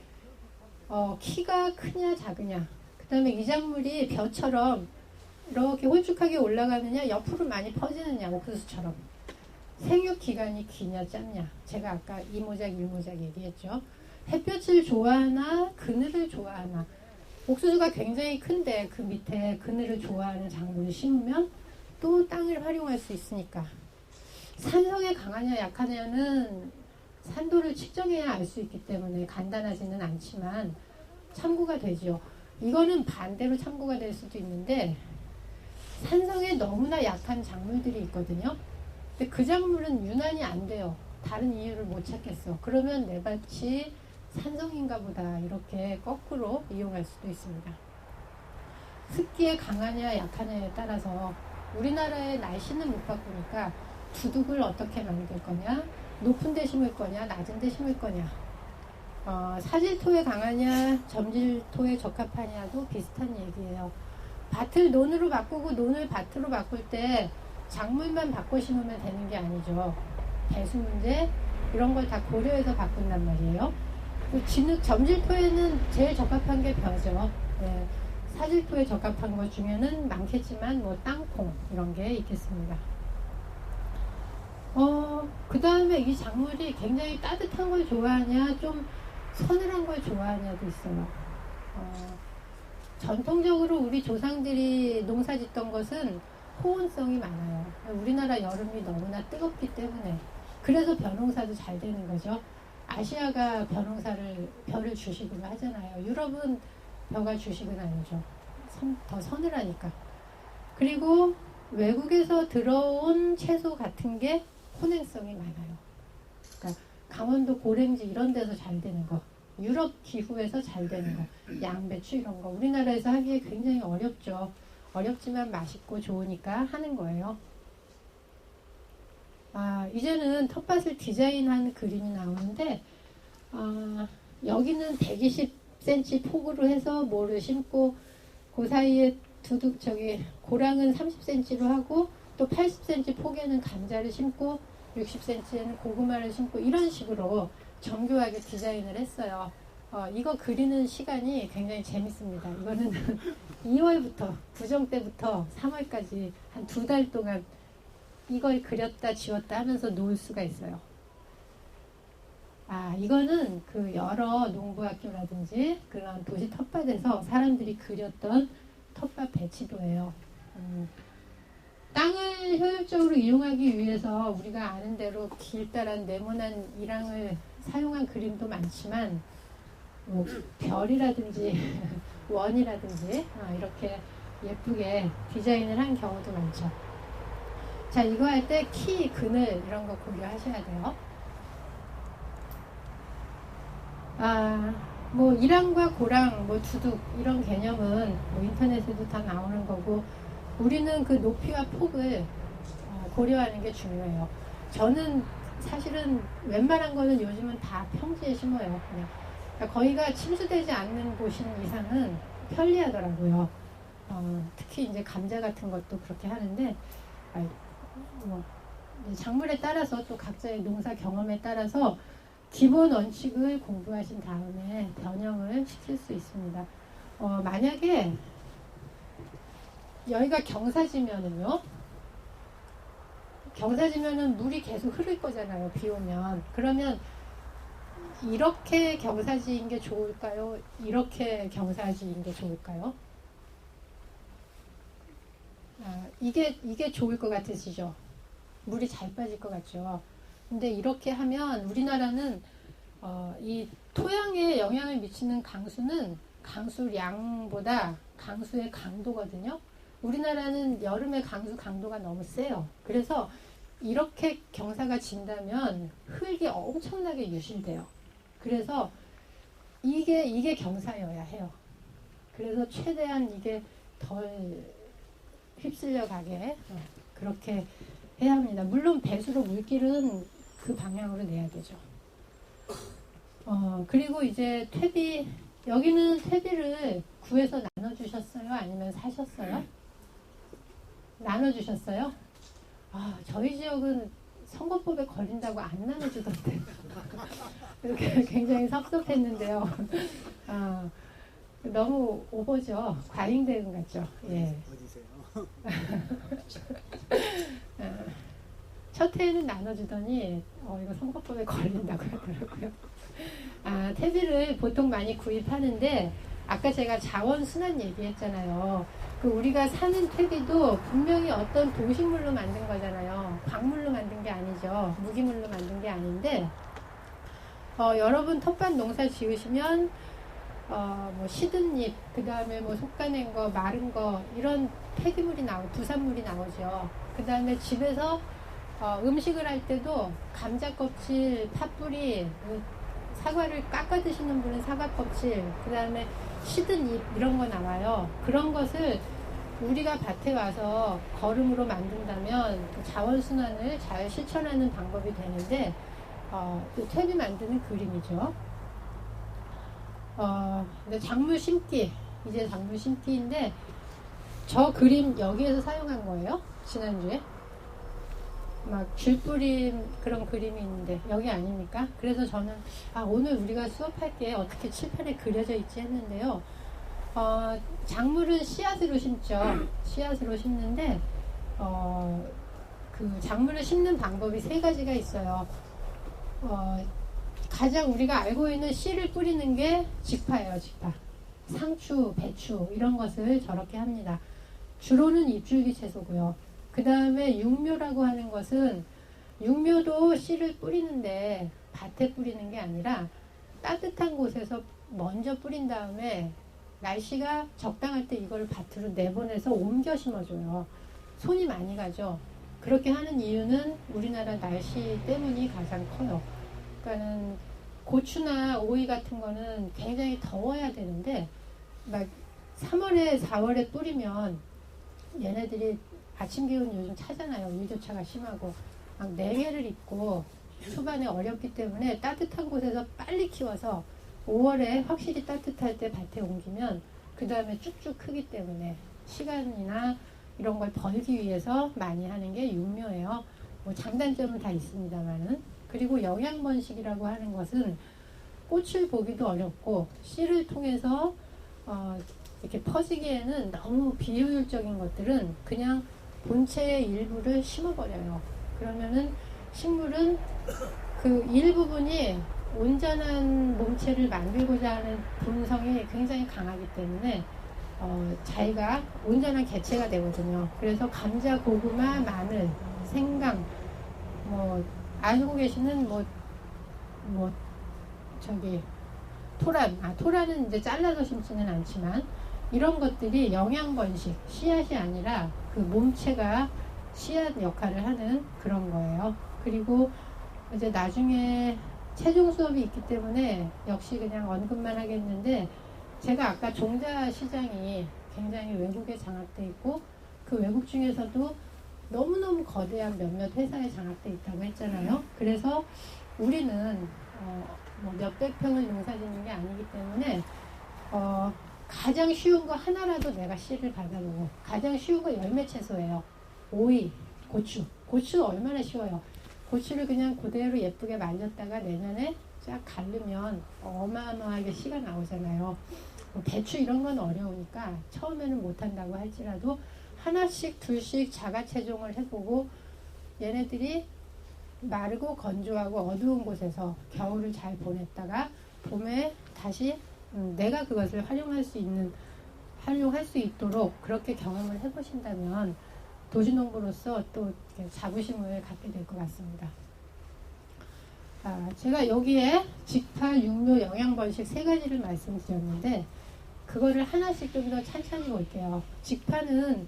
키가 크냐 작으냐 그 다음에 이 작물이 벼처럼 이렇게 홀쭉하게 올라가느냐 옆으로 많이 퍼지느냐 옥수수처럼 생육 기간이 기냐 짧냐 제가 아까 2모작 1모작 얘기했죠. 햇볕을 좋아하나 그늘을 좋아하나 옥수수가 굉장히 큰데 그 밑에 그늘을 좋아하는 작물을 심으면 또 땅을 활용할 수 있으니까 산성에 강하냐 약하냐는 산도를 측정해야 알 수 있기 때문에 간단하지는 않지만 참고가 되죠. 이거는 반대로 참고가 될 수도 있는데 산성에 너무나 약한 작물들이 있거든요. 근데 그 작물은 유난히 안 돼요. 다른 이유를 못 찾겠어. 그러면 내 밭이 산성인가 보다 이렇게 거꾸로 이용할 수도 있습니다. 습기에 강하냐 약하냐에 따라서 우리나라의 날씨는 못 바꾸니까 두둑을 어떻게 만들 거냐 높은 데 심을 거냐 낮은 데 심을 거냐 사질토에 강하냐 점질토에 적합하냐도 비슷한 얘기예요. 밭을 논으로 바꾸고 논을 밭으로 바꿀 때 작물만 바꿔 심으면 되는 게 아니죠. 배수 문제 이런 걸 다 고려해서 바꾼단 말이에요. 진흙 점질토에는 제일 적합한 게 벼죠. 네. 사질포에 적합한 것 중에는 많겠지만 뭐 땅콩 이런 게 있겠습니다. 그 다음에 이 작물이 굉장히 따뜻한 걸 좋아하냐 좀 서늘한 걸 좋아하냐도 있어요. 전통적으로 우리 조상들이 농사 짓던 것은 호온성이 많아요. 우리나라 여름이 너무나 뜨겁기 때문에. 그래서 벼농사도 잘 되는 거죠. 아시아가 벼를 주식으로 하잖아요. 유럽은 벼가 주식은 아니죠. 더 서늘하니까. 그리고 외국에서 들어온 채소 같은 게 혼행성이 많아요. 그러니까 강원도 고랭지 이런 데서 잘 되는 거, 유럽 기후에서 잘 되는 거, 양배추 이런 거 우리나라에서 하기에 굉장히 어렵죠. 어렵지만 맛있고 좋으니까 하는 거예요. 이제는 텃밭을 디자인한 그림이 나오는데 여기는 120cm 폭으로 해서 뭐를 심고 그 사이에 고랑은 30cm로 하고 또 80cm 폭에는 감자를 심고 60cm에는 고구마를 심고 이런 식으로 정교하게 디자인을 했어요. 이거 그리는 시간이 굉장히 재밌습니다. 이거는 2월부터 구정 때부터 3월까지 한 2달 동안 이걸 그렸다 지웠다 하면서 놓을 수가 있어요. 이거는 그 여러 농부학교라든지 그런 도시 텃밭에서 사람들이 그렸던 텃밭 배치도예요. 땅을 효율적으로 이용하기 위해서 우리가 아는 대로 길다란 네모난 이랑을 사용한 그림도 많지만 뭐 별이라든지 원이라든지 이렇게 예쁘게 디자인을 한 경우도 많죠. 자, 이거 할 때 키, 그늘 이런 거 고려하셔야 돼요. 뭐 이랑과 고랑, 뭐 두둑 이런 개념은 뭐 인터넷에도 다 나오는 거고 우리는 그 높이와 폭을 고려하는 게 중요해요. 저는 사실은 웬만한 거는 요즘은 다 평지에 심어요. 그냥. 그러니까 거기가 침수되지 않는 곳인 이상은 편리하더라고요. 특히 이제 감자 같은 것도 그렇게 하는데 뭐 작물에 따라서 또 각자의 농사 경험에 따라서 기본 원칙을 공부하신 다음에 변형을 시킬 수 있습니다. 만약에 여기가 경사지면은요, 경사지면은 물이 계속 흐를 거잖아요. 비 오면. 그러면 이렇게 경사지인 게 좋을까요? 이렇게 경사지인 게 좋을까요? 이게 좋을 것 같으시죠? 물이 잘 빠질 것 같죠? 근데 이렇게 하면 우리나라는 이 토양에 영향을 미치는 강수는 강수량보다 강수의 강도거든요. 우리나라는 여름에 강수 강도가 너무 세요. 그래서 이렇게 경사가 진다면 흙이 엄청나게 유실돼요. 그래서 이게 경사여야 해요. 그래서 최대한 이게 덜 휩쓸려 가게 그렇게 해야 합니다. 물론 배수로 물길은 그 방향으로 내야 되죠. 그리고 이제 퇴비, 여기는 퇴비를 구해서 나눠주셨어요? 아니면 사셨어요? 나눠주셨어요? 저희 지역은 선거법에 걸린다고 안 나눠주던데. 이렇게 굉장히 섭섭했는데요. 너무 오버죠. 과잉 대응 같죠. 예. 어디세요? 첫 해에는 나눠주더니 이거 선거법에 걸린다고 하더라고요. 퇴비를 보통 많이 구입하는데 아까 제가 자원순환 얘기했잖아요. 그 우리가 사는 퇴비도 분명히 어떤 동식물로 만든 거잖아요. 광물로 만든 게 아니죠. 무기물로 만든 게 아닌데 여러분 텃밭 농사 지으시면 뭐 시든 잎, 그 다음에 뭐 솎아낸 거, 마른 거 이런 폐기물이 부산물이 나오죠. 그 다음에 집에서 음식을 할 때도 감자 껍질, 팥뿌리, 사과를 깎아 드시는 분은 사과 껍질, 그 다음에 시든 잎 이런 거 나와요. 그런 것을 우리가 밭에 와서 거름으로 만든다면 그 자원순환을 잘 실천하는 방법이 되는데 그 퇴비 만드는 그림이죠. 근데 작물 심기, 이제 작물 심기인데 저 그림 여기에서 사용한 거예요. 지난주에 막 귤뿌린 그런 그림이 있는데 여기 아닙니까? 그래서 저는 오늘 우리가 수업할 게 어떻게 칠판에 그려져 있지 했는데요. 작물은 씨앗으로 심죠. 씨앗으로 심는데 그 작물을 심는 방법이 세 가지가 있어요. 가장 우리가 알고 있는 씨를 뿌리는 게 직파예요. 직파. 상추, 배추 이런 것을 저렇게 합니다. 주로는 잎줄기 채소고요. 그 다음에 육묘라고 하는 것은 육묘도 씨를 뿌리는데 밭에 뿌리는 게 아니라 따뜻한 곳에서 먼저 뿌린 다음에 날씨가 적당할 때 이걸 밭으로 내보내서 옮겨 심어줘요. 손이 많이 가죠. 그렇게 하는 이유는 우리나라 날씨 때문이 가장 커요. 그러니까는 고추나 오이 같은 거는 굉장히 더워야 되는데 막 3월에 4월에 뿌리면 얘네들이 아침 기온 요즘 차잖아요. 일교차가 심하고 막 냉해를 입고 초반에 어렵기 때문에 따뜻한 곳에서 빨리 키워서 5월에 확실히 따뜻할 때 밭에 옮기면 그 다음에 쭉쭉 크기 때문에 시간이나 이런 걸 벌기 위해서 많이 하는 게 육묘예요. 뭐 장단점은 다 있습니다만은. 그리고 영양번식이라고 하는 것은 꽃을 보기도 어렵고 씨를 통해서 이렇게 퍼지기에는 너무 비효율적인 것들은 그냥 본체의 일부를 심어버려요. 그러면은 식물은 그 일부분이 온전한 몸체를 만들고자 하는 본성이 굉장히 강하기 때문에 자기가 온전한 개체가 되거든요. 그래서 감자, 고구마, 마늘, 생강, 뭐 알고 계시는 저기 토란은 이제 잘라서 심지는 않지만 이런 것들이 영양번식, 씨앗이 아니라 그 몸체가 씨앗 역할을 하는 그런 거예요. 그리고 이제 나중에 최종 수업이 있기 때문에 역시 그냥 언급만 하겠는데 제가 아까 종자 시장이 굉장히 외국에 장악돼 있고 그 외국 중에서도 너무너무 거대한 몇몇 회사에 장악돼 있다고 했잖아요. 그래서 우리는 뭐 몇백 평을 농사짓는 게 아니기 때문에 가장 쉬운 거 하나라도 내가 씨를 받아보고 가장 쉬운 거 열매 채소예요. 오이, 고추 얼마나 쉬워요. 고추를 그냥 그대로 예쁘게 말렸다가 내년에 쫙 갈르면 어마어마하게 씨가 나오잖아요. 배추 이런 건 어려우니까 처음에는 못한다고 할지라도 하나씩 둘씩 자가 채종을 해보고 얘네들이 마르고 건조하고 어두운 곳에서 겨울을 잘 보냈다가 봄에 다시 내가 그것을 활용할 수 있도록 그렇게 경험을 해보신다면 도시농부로서 또 자부심을 갖게 될 것 같습니다. 제가 여기에 직파, 육묘, 영양번식 세 가지를 말씀드렸는데 그거를 하나씩 좀 더 찬찬히 볼게요. 직파는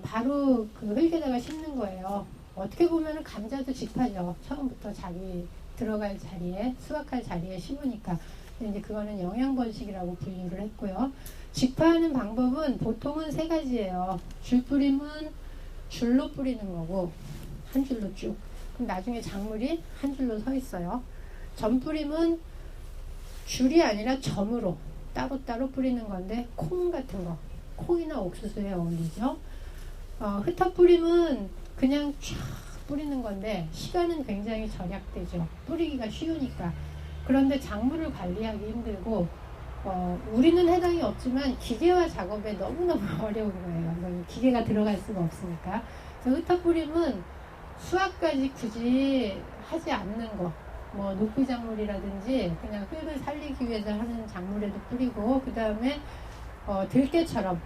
바로 그 흙에다가 심는 거예요. 어떻게 보면은 감자도 직파죠. 처음부터 자기 들어갈 자리에 수확할 자리에 심으니까. 근데 이제 그거는 영양번식이라고 분류를 했고요. 직파하는 방법은 보통은 세 가지예요. 줄뿌림은 줄로 뿌리는 거고 한 줄로 쭉. 그럼 나중에 작물이 한 줄로 서 있어요. 점뿌림은 줄이 아니라 점으로 따로따로 뿌리는 건데 콩 같은 거, 콩이나 옥수수에 어울리죠. 흩어뿌림은 그냥 쫙 뿌리는 건데 시간은 굉장히 절약되죠. 뿌리기가 쉬우니까. 그런데 작물을 관리하기 힘들고 우리는 해당이 없지만 기계화 작업에 너무너무 어려운 거예요. 기계가 들어갈 수가 없으니까. 그래서 흩어뿌림은 수확까지 굳이 하지 않는 거. 뭐 녹비 작물이라든지 그냥 흙을 살리기 위해서 하는 작물에도 뿌리고 그 다음에 들깨처럼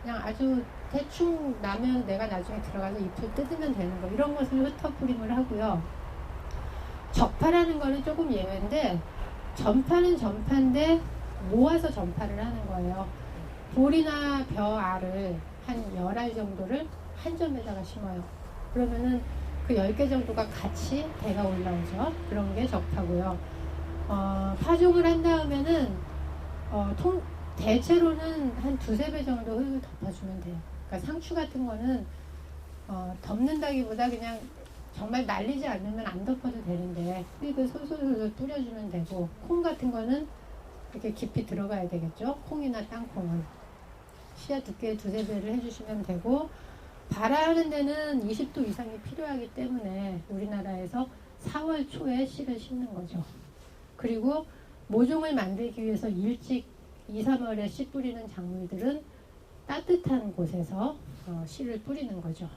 그냥 아주 대충 나면 내가 나중에 들어가서 잎을 뜯으면 되는 거 이런 것을 흩어뿌림을 하고요. 적파라는 거는 조금 예외인데 전파는 전파인데 모아서 전파를 하는 거예요. 볼이나 벼 알을 한 10알 정도를 한 점에다가 심어요. 그러면은 그 10개 정도가 같이 대가 올라오죠. 그런 게 적파고요. 파종을 한 다음에는 대체로는 한 2-3배 정도 흙을 덮어주면 돼요. 그러니까 상추 같은 거는 덮는다기보다 그냥 정말 날리지 않으면 안 덮어도 되는데 흙을 솔솔솔 뿌려주면 되고 콩 같은 거는 이렇게 깊이 들어가야 되겠죠. 콩이나 땅콩은 씨앗 두께 2-3배를 해주시면 되고 발화하는 데는 20도 이상이 필요하기 때문에 우리나라에서 4월 초에 씨를 심는 거죠. 그리고 모종을 만들기 위해서 일찍 2, 3월에 씨 뿌리는 작물들은 따뜻한 곳에서 씨를 뿌리는 거죠.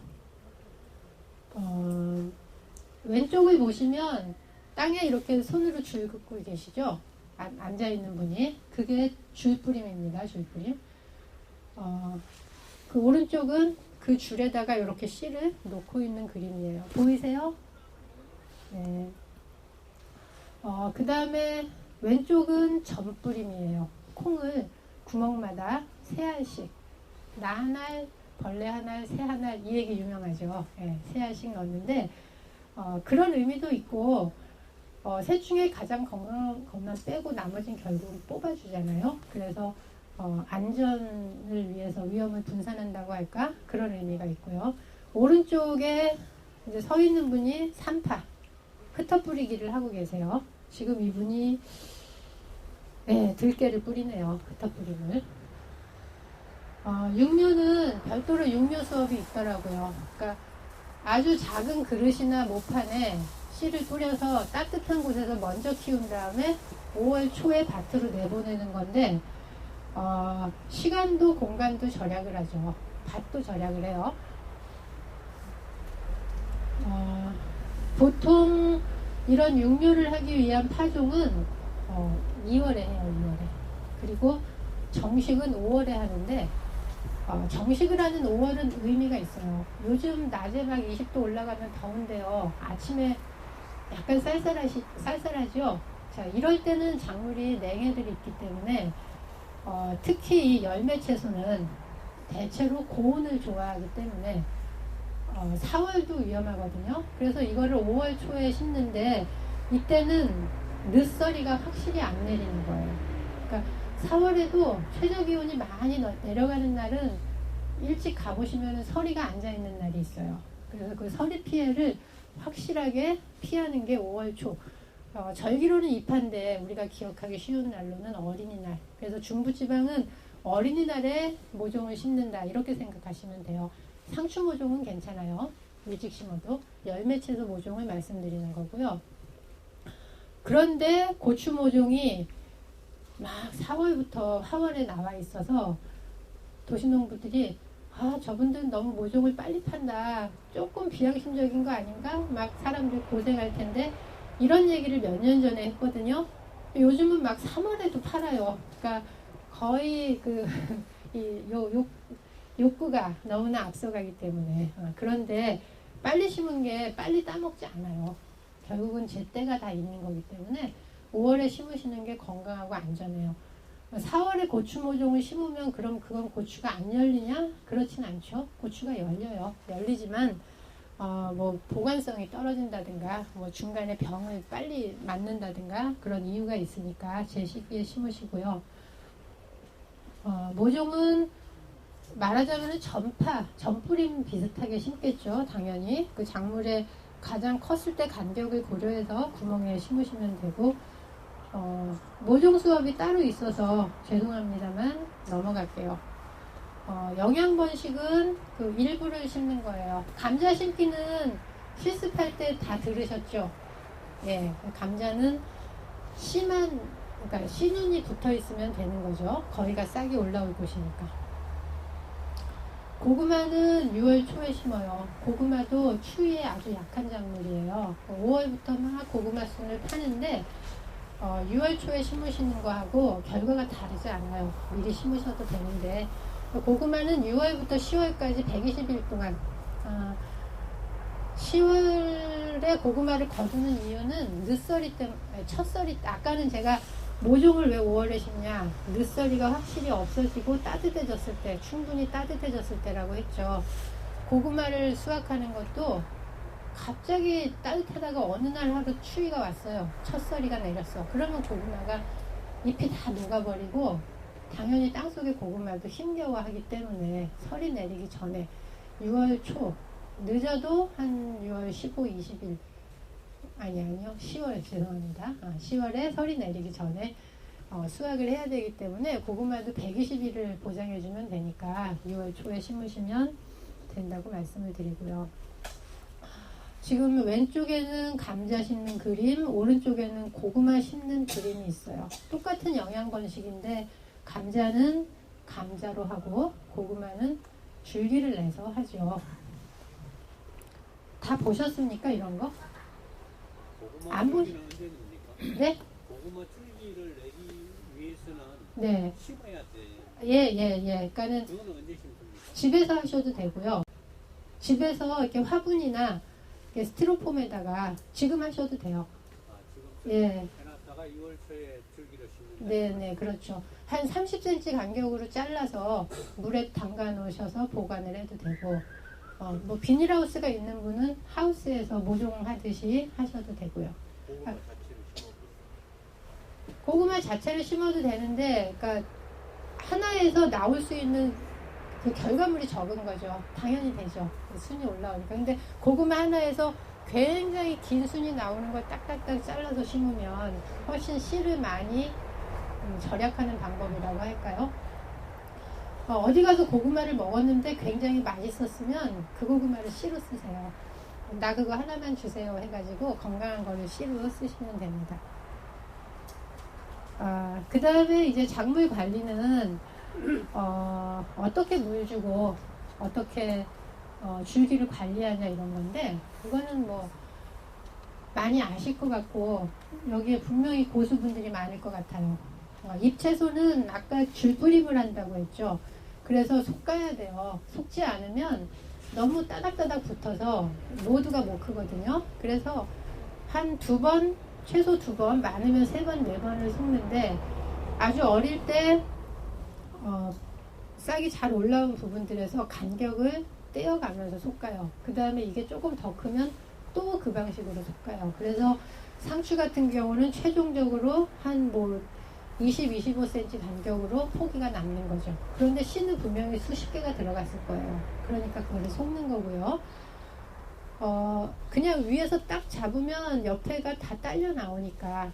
왼쪽을 보시면 땅에 이렇게 손으로 줄 긋고 계시죠? 앉아있는 분이. 그게 줄뿌림입니다. 줄뿌림. 그 오른쪽은 그 줄에다가 이렇게 씨를 놓고 있는 그림이에요. 보이세요? 네. 그 다음에 왼쪽은 전뿌림이에요. 콩을 구멍마다 새 알씩, 나 한 알, 벌레 한 알, 새 한 알, 이 얘기 유명하죠. 네, 새 알씩 넣는데 그런 의미도 있고, 셋 중에 가장 건강한 것만 빼고 나머지는 결국은 뽑아주잖아요. 그래서 안전을 위해서 위험을 분산한다고 할까? 그런 의미가 있고요. 오른쪽에 이제 서 있는 분이 산파, 흩어뿌리기를 하고 계세요. 지금 이분이 들깨를 뿌리네요. 흩어뿌림을. 육묘는 별도로 육묘 수업이 있더라고요. 그러니까 아주 작은 그릇이나 모판에 씨를 뿌려서 따뜻한 곳에서 먼저 키운 다음에 5월 초에 밭으로 내보내는 건데 시간도 공간도 절약을 하죠. 밭도 절약을 해요. 보통 이런 육묘를 하기 위한 파종은 2월에 해요. 2월에. 그리고 정식은 5월에 하는데 정식을 하는 5월은 의미가 있어요. 요즘 낮에 막 20도 올라가면 더운데요. 아침에 약간 쌀쌀하죠. 자, 이럴 때는 작물이 냉해들이 있기 때문에 특히 이 열매 채소는 대체로 고온을 좋아하기 때문에 4월도 위험하거든요. 그래서 이거를 5월 초에 심는데 이때는 늦서리가 확실히 안 내리는 거예요. 그러니까 4월에도 최저 기온이 많이 내려가는 날은 일찍 가보시면 서리가 앉아있는 날이 있어요. 그래서 그 서리 피해를 확실하게 피하는 게 5월 초. 절기로는 입한데 우리가 기억하기 쉬운 날로는 어린이날. 그래서 중부지방은 어린이날에 모종을 심는다 이렇게 생각하시면 돼요. 상추 모종은 괜찮아요. 일찍 심어도. 열매채소 모종을 말씀드리는 거고요. 그런데 고추 모종이 막 4월부터 화월에 나와 있어서 도시농부들이 저분들은 너무 모종을 빨리 판다. 조금 비양심적인 거 아닌가? 막 사람들 고생할 텐데 이런 얘기를 몇 년 전에 했거든요. 요즘은 막 3월에도 팔아요. 그러니까 거의 욕구가 너무나 앞서가기 때문에. 그런데 빨리 심은 게 빨리 따먹지 않아요. 결국은 제때가 다 있는 거기 때문에 5월에 심으시는 게 건강하고 안전해요. 4월에 고추 모종을 심으면 그럼 그건 고추가 안 열리냐? 그렇진 않죠. 고추가 열려요. 열리지만 뭐 보관성이 떨어진다든가 뭐 중간에 병을 빨리 맞는다든가 그런 이유가 있으니까 제 시기에 심으시고요. 모종은 말하자면 전뿌림 비슷하게 심겠죠. 당연히 그 작물에 가장 컸을 때 간격을 고려해서 구멍에 심으시면 되고 모종 수업이 따로 있어서 죄송합니다만 넘어갈게요. 영양 번식은 그 일부를 심는 거예요. 감자 심기는 실습할 때 다 들으셨죠? 예, 감자는 그러니까 씨눈이 붙어 있으면 되는 거죠. 거리가 싹이 올라올 곳이니까. 고구마는 6월 초에 심어요. 고구마도 추위에 아주 약한 작물이에요. 5월부터 막 고구마 순을 파는데 6월 초에 심으시는 거하고 결과가 다르지 않아요. 미리 심으셔도 되는데 고구마는 6월부터 10월까지 120일 동안 10월에 고구마를 거두는 이유는 늦서리 때문에 첫서리 아까는 제가 모종을 왜 5월에 심냐 늦서리가 확실히 없어지고 따뜻해졌을 때 충분히 따뜻해졌을 때라고 했죠. 고구마를 수확하는 것도 갑자기 따뜻하다가 어느 날 하루 추위가 왔어요. 첫서리가 내렸어. 그러면 고구마가 잎이 다 녹아버리고 당연히 땅속의 고구마도 힘겨워하기 때문에 설이 내리기 전에 6월 초 늦어도 한 6월 15, 20일 아니요 10월 죄송합니다. 10월에 설이 내리기 전에 수확을 해야 되기 때문에 고구마도 120일을 보장해주면 되니까 6월 초에 심으시면 된다고 말씀을 드리고요. 지금 왼쪽에는 감자 심는 그림, 오른쪽에는 고구마 심는 그림이 있어요. 똑같은 영양 번식인데 감자는 감자로 하고 고구마는 줄기를 내서 하죠. 다 보셨습니까? 이런 거? 안 보시? 네? 고구마 줄기를 내기 위해서는 네. 심어야 돼. 예. 그러니까는 그거는 언제 심습니까? 집에서 하셔도 되고요. 집에서 이렇게 화분이나 이렇게 스티로폼에다가 지금 하셔도 돼요. 아, 지금 예. 해놨다가 2월 초에 줄기를 심는다. 네, 그렇죠. 한 30cm 간격으로 잘라서 물에 담가 놓으셔서 보관을 해도 되고, 뭐 비닐하우스가 있는 분은 하우스에서 모종하듯이 하셔도 되고요. 고구마 자체를 심어도 고구마 자체를 심어도 되는데, 그러니까 하나에서 나올 수 있는 그 결과물이 적은 거죠. 당연히 되죠. 순이 올라오니까. 근데 고구마 하나에서 굉장히 긴 순이 나오는 걸 딱딱딱 잘라서 심으면 훨씬 씨를 많이 절약하는 방법이라고 할까요? 어디 가서 고구마를 먹었는데 굉장히 맛있었으면 그 고구마를 씨로 쓰세요. 나 그거 하나만 주세요 해가지고 건강한 거를 씨로 쓰시면 됩니다. 그 다음에 이제 작물 관리는 어떻게 물 주고 어떻게 줄기를 관리하냐 이런 건데, 그거는 뭐 많이 아실 것 같고 여기에 분명히 고수분들이 많을 것 같아요. 잎채소는 아까 줄뿌림을 한다고 했죠. 그래서 솎아야 돼요. 솎지 않으면 너무 따닥따닥 붙어서 모두가 못 크거든요. 그래서 한 2번, 최소 2번, 많으면 3번, 4번을 솎는데, 아주 어릴 때 싹이 잘 올라온 부분들에서 간격을 떼어가면서 솎아요. 그 다음에 이게 조금 더 크면 또 그 방식으로 솎아요. 그래서 상추 같은 경우는 최종적으로 한 20, 25cm 간격으로 포기가 남는 거죠. 그런데 씨는 분명히 수십 개가 들어갔을 거예요. 그러니까 그거를 솎는 거고요. 그냥 위에서 딱 잡으면 옆에가 다 딸려 나오니까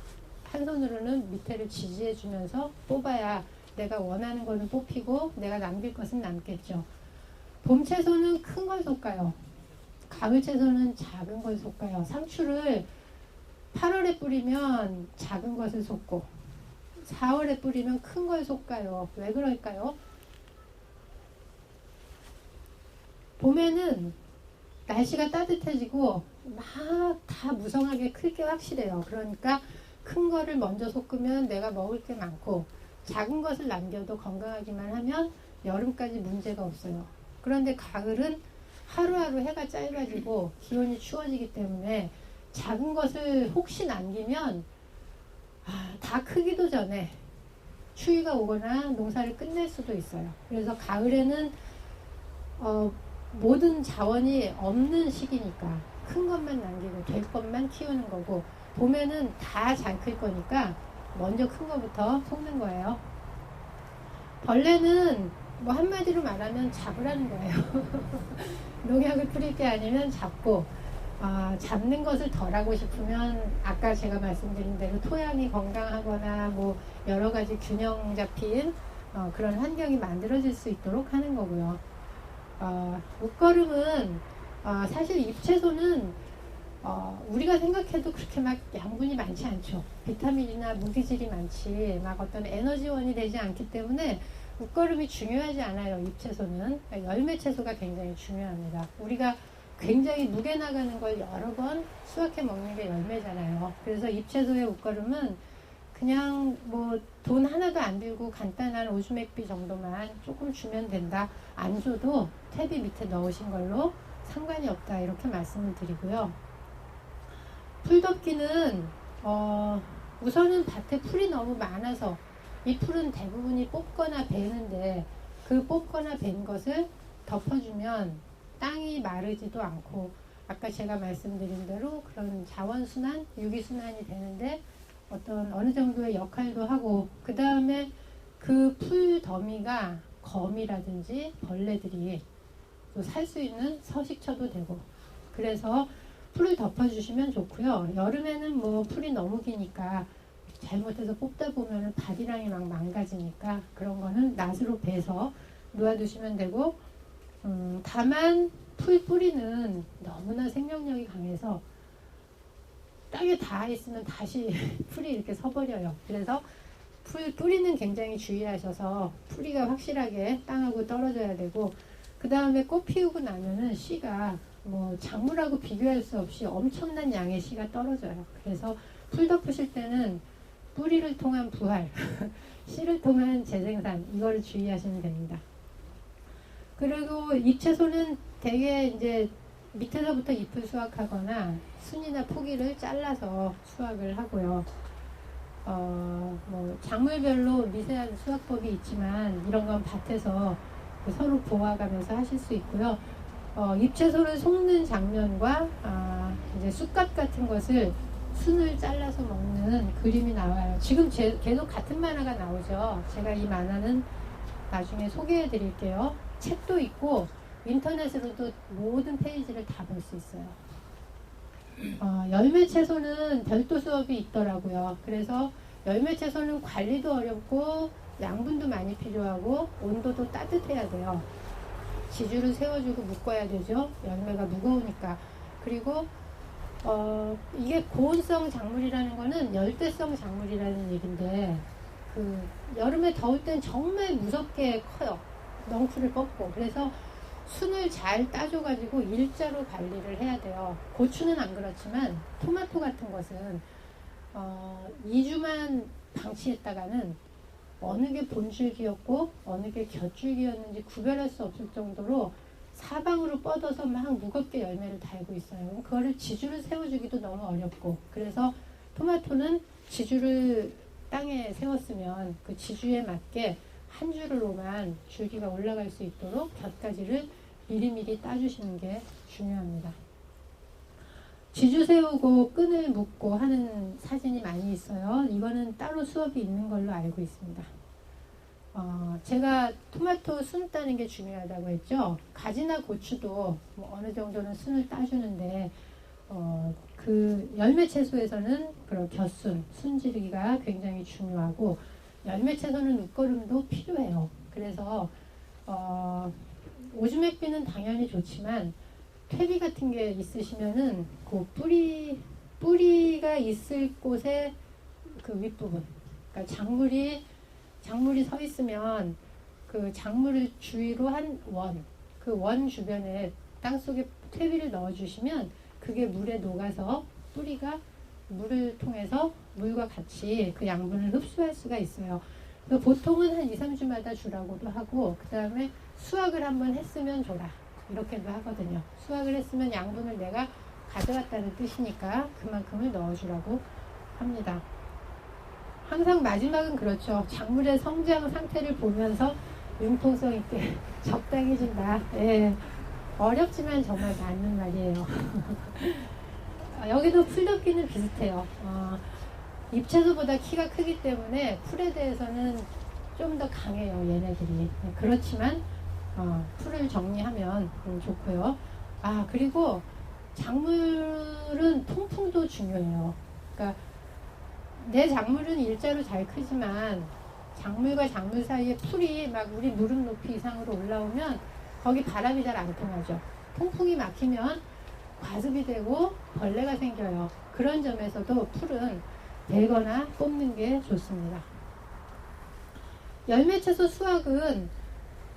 한 손으로는 밑에를 지지해 주면서 뽑아야 내가 원하는 거는 뽑히고 내가 남길 것은 남겠죠. 봄 채소는 큰 걸 솎아요. 가을 채소는 작은 걸 솎아요. 상추를 8월에 뿌리면 작은 것을 솎고 4월에 뿌리면 큰 걸 솎아요. 왜 그럴까요? 봄에는 날씨가 따뜻해지고 막 다 무성하게 클 게 확실해요. 그러니까 큰 거를 먼저 솎으면 내가 먹을 게 많고, 작은 것을 남겨도 건강하기만 하면 여름까지 문제가 없어요. 그런데 가을은 하루하루 해가 짧아지고 기온이 추워지기 때문에 작은 것을 혹시 남기면 다 크기도 전에 추위가 오거나 농사를 끝낼 수도 있어요. 그래서 가을에는 모든 자원이 없는 시기니까 큰 것만 남기고 될 것만 키우는 거고, 봄에는 다 잘 클 거니까 먼저 큰 거부터 솎는 거예요. 벌레는 뭐 한마디로 말하면 잡으라는 거예요. 농약을 뿌릴 게 아니면 잡고, 잡는 것을 덜 하고 싶으면 아까 제가 말씀드린 대로 토양이 건강하거나 뭐 여러 가지 균형 잡힌 그런 환경이 만들어질 수 있도록 하는 거고요. 목걸음은 사실 잎채소는 우리가 생각해도 그렇게 막 양분이 많지 않죠. 비타민이나 무기질이 많지 막 어떤 에너지원이 되지 않기 때문에 목걸음이 중요하지 않아요. 잎채소는. 열매채소가 굉장히 중요합니다. 우리가 굉장히 무게 나가는 걸 여러 번 수확해 먹는 게 열매잖아요. 그래서 잎채소의 목걸음은 그냥 뭐 돈 하나도 안 들고 간단한 오주맥비 정도만 조금 주면 된다. 안 줘도 퇴비 밑에 넣으신 걸로 상관이 없다. 이렇게 말씀을 드리고요. 풀 덮기는 우선은 밭에 풀이 너무 많아서 이 풀은 대부분이 뽑거나 베는데, 그 뽑거나 벤 것을 덮어주면 땅이 마르지도 않고 아까 제가 말씀드린 대로 그런 자원순환, 유기순환이 되는데 어느 정도의 역할도 하고, 그 다음에 그 풀 더미가 거미라든지 벌레들이 또 살 수 있는 서식처도 되고, 그래서 풀을 덮어주시면 좋고요. 여름에는 뭐 풀이 너무 기니까 잘못해서 뽑다 보면 바디랑이 막 망가지니까 그런 거는 낫으로 베서 놓아두시면 되고, 다만 풀 뿌리는 너무나 생명력이 강해서 땅에 닿아 있으면 다시 풀이 이렇게 서버려요. 그래서 뿌리는 굉장히 주의하셔서 뿌리가 확실하게 땅하고 떨어져야 되고, 그 다음에 꽃 피우고 나면은 씨가 뭐 작물하고 비교할 수 없이 엄청난 양의 씨가 떨어져요. 그래서 풀 덮으실 때는 뿌리를 통한 부활, 씨를 통한 재생산, 이거를 주의하시면 됩니다. 그리고 잎채소는 대개 이제 밑에서부터 잎을 수확하거나 순이나 포기를 잘라서 수확을 하고요. 뭐 작물별로 미세한 수확법이 있지만 이런 건 밭에서 서로 보아가면서 하실 수 있고요. 잎채소를 속는 장면과 이제 쑥갓 같은 것을 순을 잘라서 먹는 그림이 나와요. 지금 계속 같은 만화가 나오죠. 제가 이 만화는 나중에 소개해 드릴게요. 책도 있고 인터넷으로도 모든 페이지를 다 볼 수 있어요. 열매 채소는 별도 수업이 있더라고요. 그래서 열매 채소는 관리도 어렵고 양분도 많이 필요하고 온도도 따뜻해야 돼요. 지주를 세워주고 묶어야 되죠. 열매가 무거우니까. 그리고 이게 고온성 작물이라는 거는 열대성 작물이라는 얘기인데, 그 여름에 더울 땐 정말 무섭게 커요. 넝쿨을 꺾고. 그래서 순을 잘 따줘가지고 일자로 관리를 해야 돼요. 고추는 안 그렇지만 토마토 같은 것은 2주만 방치했다가는 어느 게 본줄기였고 어느 게 곁줄기였는지 구별할 수 없을 정도로 사방으로 뻗어서 막 무겁게 열매를 달고 있어요. 그거를 지주를 세워주기도 너무 어렵고, 그래서 토마토는 지주를 땅에 세웠으면 그 지주에 맞게 한 줄로만 줄기가 올라갈 수 있도록 곁가지를 미리미리 따주시는 게 중요합니다. 지주 세우고 끈을 묶고 하는 사진이 많이 있어요. 이거는 따로 수업이 있는 걸로 알고 있습니다. 제가 토마토 순 따는 게 중요하다고 했죠. 가지나 고추도 뭐 어느 정도는 순을 따주는데, 그 열매 채소에서는 그런 곁순, 순지르기가 굉장히 중요하고, 열매 채소는 웃거름도 필요해요. 그래서 오즈맥비는 당연히 좋지만 퇴비 같은 게 있으시면은 그 뿌리가 있을 곳에 그 윗부분, 그러니까 작물이 서 있으면 그 작물을 주위로 한 그 원 주변에 땅속에 퇴비를 넣어주시면 그게 물에 녹아서 뿌리가 물을 통해서 물과 같이 그 양분을 흡수할 수가 있어요. 그래서 보통은 한 2, 3주마다 주라고도 하고, 그 다음에 수확을 한번 했으면 줘라, 이렇게도 하거든요. 수확을 했으면 양분을 내가 가져갔다는 뜻이니까 그만큼을 넣어주라고 합니다. 항상 마지막은 그렇죠. 작물의 성장 상태를 보면서 융통성 있게 적당히 준다. 예. 어렵지만 정말 맞는 말이에요. 여기도 풀덮기는 비슷해요. 잎채소보다 키가 크기 때문에 풀에 대해서는 좀 더 강해요, 얘네들이. 그렇지만 풀을 정리하면 좋고요. 그리고 작물은 통풍도 중요해요. 그러니까 내 작물은 일자로 잘 크지만 작물과 작물 사이에 풀이 막 우리 무릎 높이 이상으로 올라오면 거기 바람이 잘 안 통하죠. 통풍이 막히면 과습이 되고 벌레가 생겨요. 그런 점에서도 풀은 베거나 뽑는 게 좋습니다. 열매채소 수확은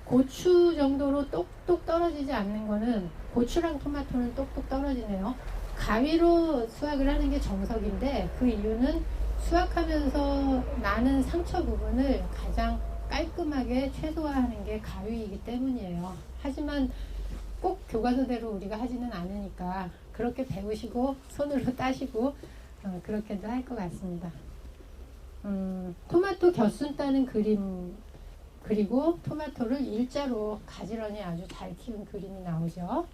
고추 정도로 똑똑 떨어지지 않는 거는, 고추랑 토마토는 똑똑 떨어지네요. 가위로 수확을 하는 게 정석인데, 그 이유는 수확하면서 나는 상처 부분을 가장 깔끔하게 최소화하는 게 가위이기 때문이에요. 하지만 꼭 교과서대로 우리가 하지는 않으니까 그렇게 배우시고 손으로 따시고 그렇게도 할 것 같습니다. 토마토 곁순 따는 그림, 그리고 토마토를 일자로 가지런히 아주 잘 키운 그림이 나오죠.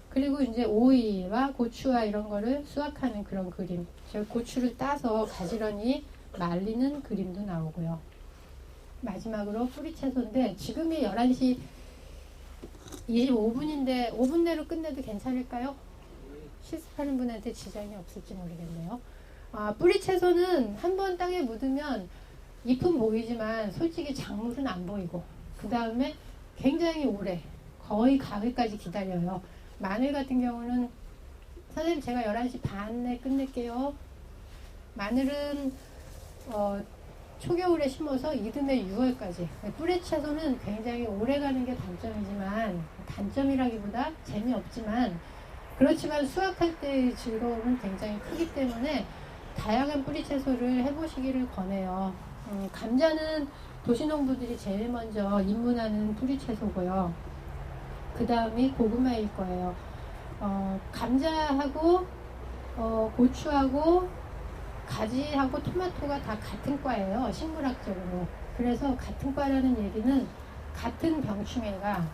그리고 이제 오이와 고추와 이런 거를 수확하는 그런 그림, 즉 고추를 따서 가지런히 말리는 그림도 나오고요. 마지막으로 뿌리채소인데, 지금이 11시 25분인데 5분 내로 끝내도 괜찮을까요? 실습하는 분한테 지장이 없을지 모르겠네요. 뿌리채소는 한번 땅에 묻으면 잎은 보이지만 솔직히 작물은 안 보이고, 그 다음에 굉장히 오래, 거의 가을까지 기다려요. 마늘 같은 경우는, 선생님 제가 11시 반에 끝낼게요. 마늘은 초겨울에 심어서 이듬해 6월까지. 뿌리 채소는 굉장히 오래 가는 게 단점이지만, 단점이라기보다 재미없지만, 그렇지만 수확할 때의 즐거움은 굉장히 크기 때문에 다양한 뿌리 채소를 해보시기를 권해요. 감자는 도시농부들이 제일 먼저 입문하는 뿌리 채소고요. 그 다음이 고구마일 거예요. 감자하고 고추하고 가지하고 토마토가 다 같은 과예요. 식물학적으로. 그래서 같은 과라는 얘기는 같은 병충해가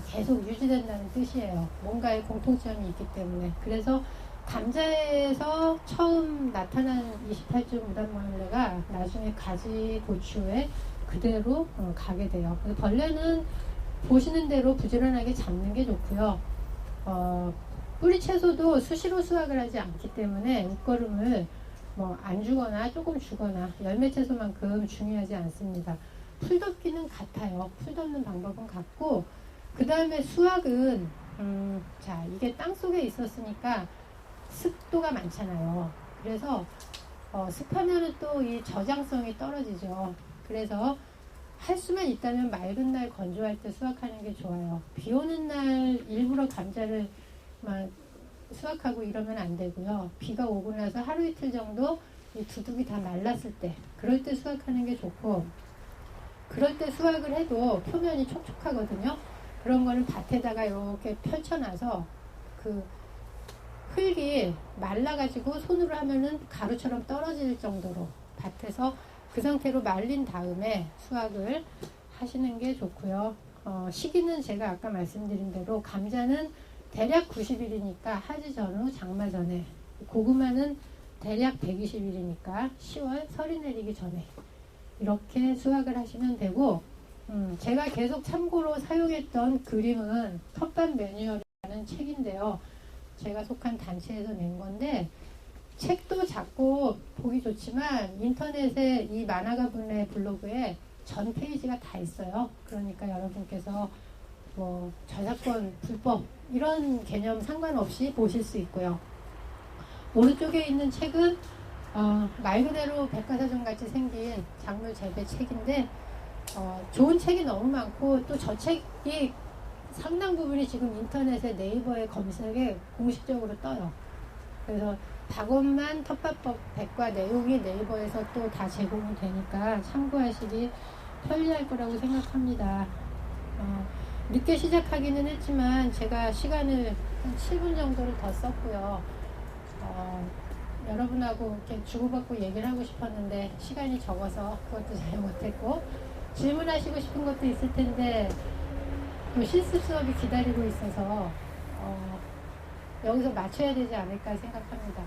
계속 유지된다는 뜻이에요. 뭔가의 공통점이 있기 때문에. 그래서 감자에서 처음 나타난 28주 무단마늘레가 나중에 가지, 고추에 그대로 가게 돼요. 벌레는 보시는 대로 부지런하게 잡는 게 좋고요. 뿌리 채소도 수시로 수확을 하지 않기 때문에 웃거름을 안 주거나 조금 주거나 열매 채소만큼 중요하지 않습니다. 풀 덮기는 같아요. 풀 덮는 방법은 같고, 그 다음에 수확은 자, 이게 땅 속에 있었으니까 습도가 많잖아요. 그래서 습하면은 또 이 저장성이 떨어지죠. 그래서 할 수만 있다면 맑은 날 건조할 때 수확하는 게 좋아요. 비 오는 날 일부러 감자를 막 수확하고 이러면 안 되고요. 비가 오고 나서 하루 이틀 정도 이 두둑이 다 말랐을 때, 그럴 때 수확하는 게 좋고, 그럴 때 수확을 해도 표면이 촉촉하거든요. 그런 거는 밭에다가 이렇게 펼쳐놔서 그 흙이 말라가지고 손으로 하면은 가루처럼 떨어질 정도로 밭에서 그 상태로 말린 다음에 수확을 하시는 게 좋고요. 시기는 제가 아까 말씀드린 대로 감자는 대략 90일이니까 하지 전후 장마 전에, 고구마는 대략 120일이니까 10월 설이 내리기 전에 이렇게 수확을 하시면 되고, 제가 계속 참고로 사용했던 그림은 텃밭 매뉴얼이라는 책인데요. 제가 속한 단체에서 낸 건데, 책도 작고 보기 좋지만 인터넷에 이 만화가 분의 블로그에 전 페이지가 다 있어요. 그러니까 여러분께서 저작권, 불법 이런 개념 상관없이 보실 수 있고요. 오른쪽에 있는 책은 말 그대로 백과사전 같이 생긴 작물 재배 책인데, 좋은 책이 너무 많고, 또 저 책이 상당 부분이 지금 인터넷에 네이버에 검색에 공식적으로 떠요. 그래서 박원만 텃밭법 백과 내용이 네이버에서 또 다 제공이 되니까 참고하시기 편리할 거라고 생각합니다. 늦게 시작하기는 했지만 제가 시간을 한 7분 정도를 더 썼고요. 여러분하고 이렇게 주고받고 얘기를 하고 싶었는데 시간이 적어서 그것도 잘 못했고, 질문하시고 싶은 것도 있을 텐데 또 실습 수업이 기다리고 있어서 여기서 맞춰야 되지 않을까 생각합니다.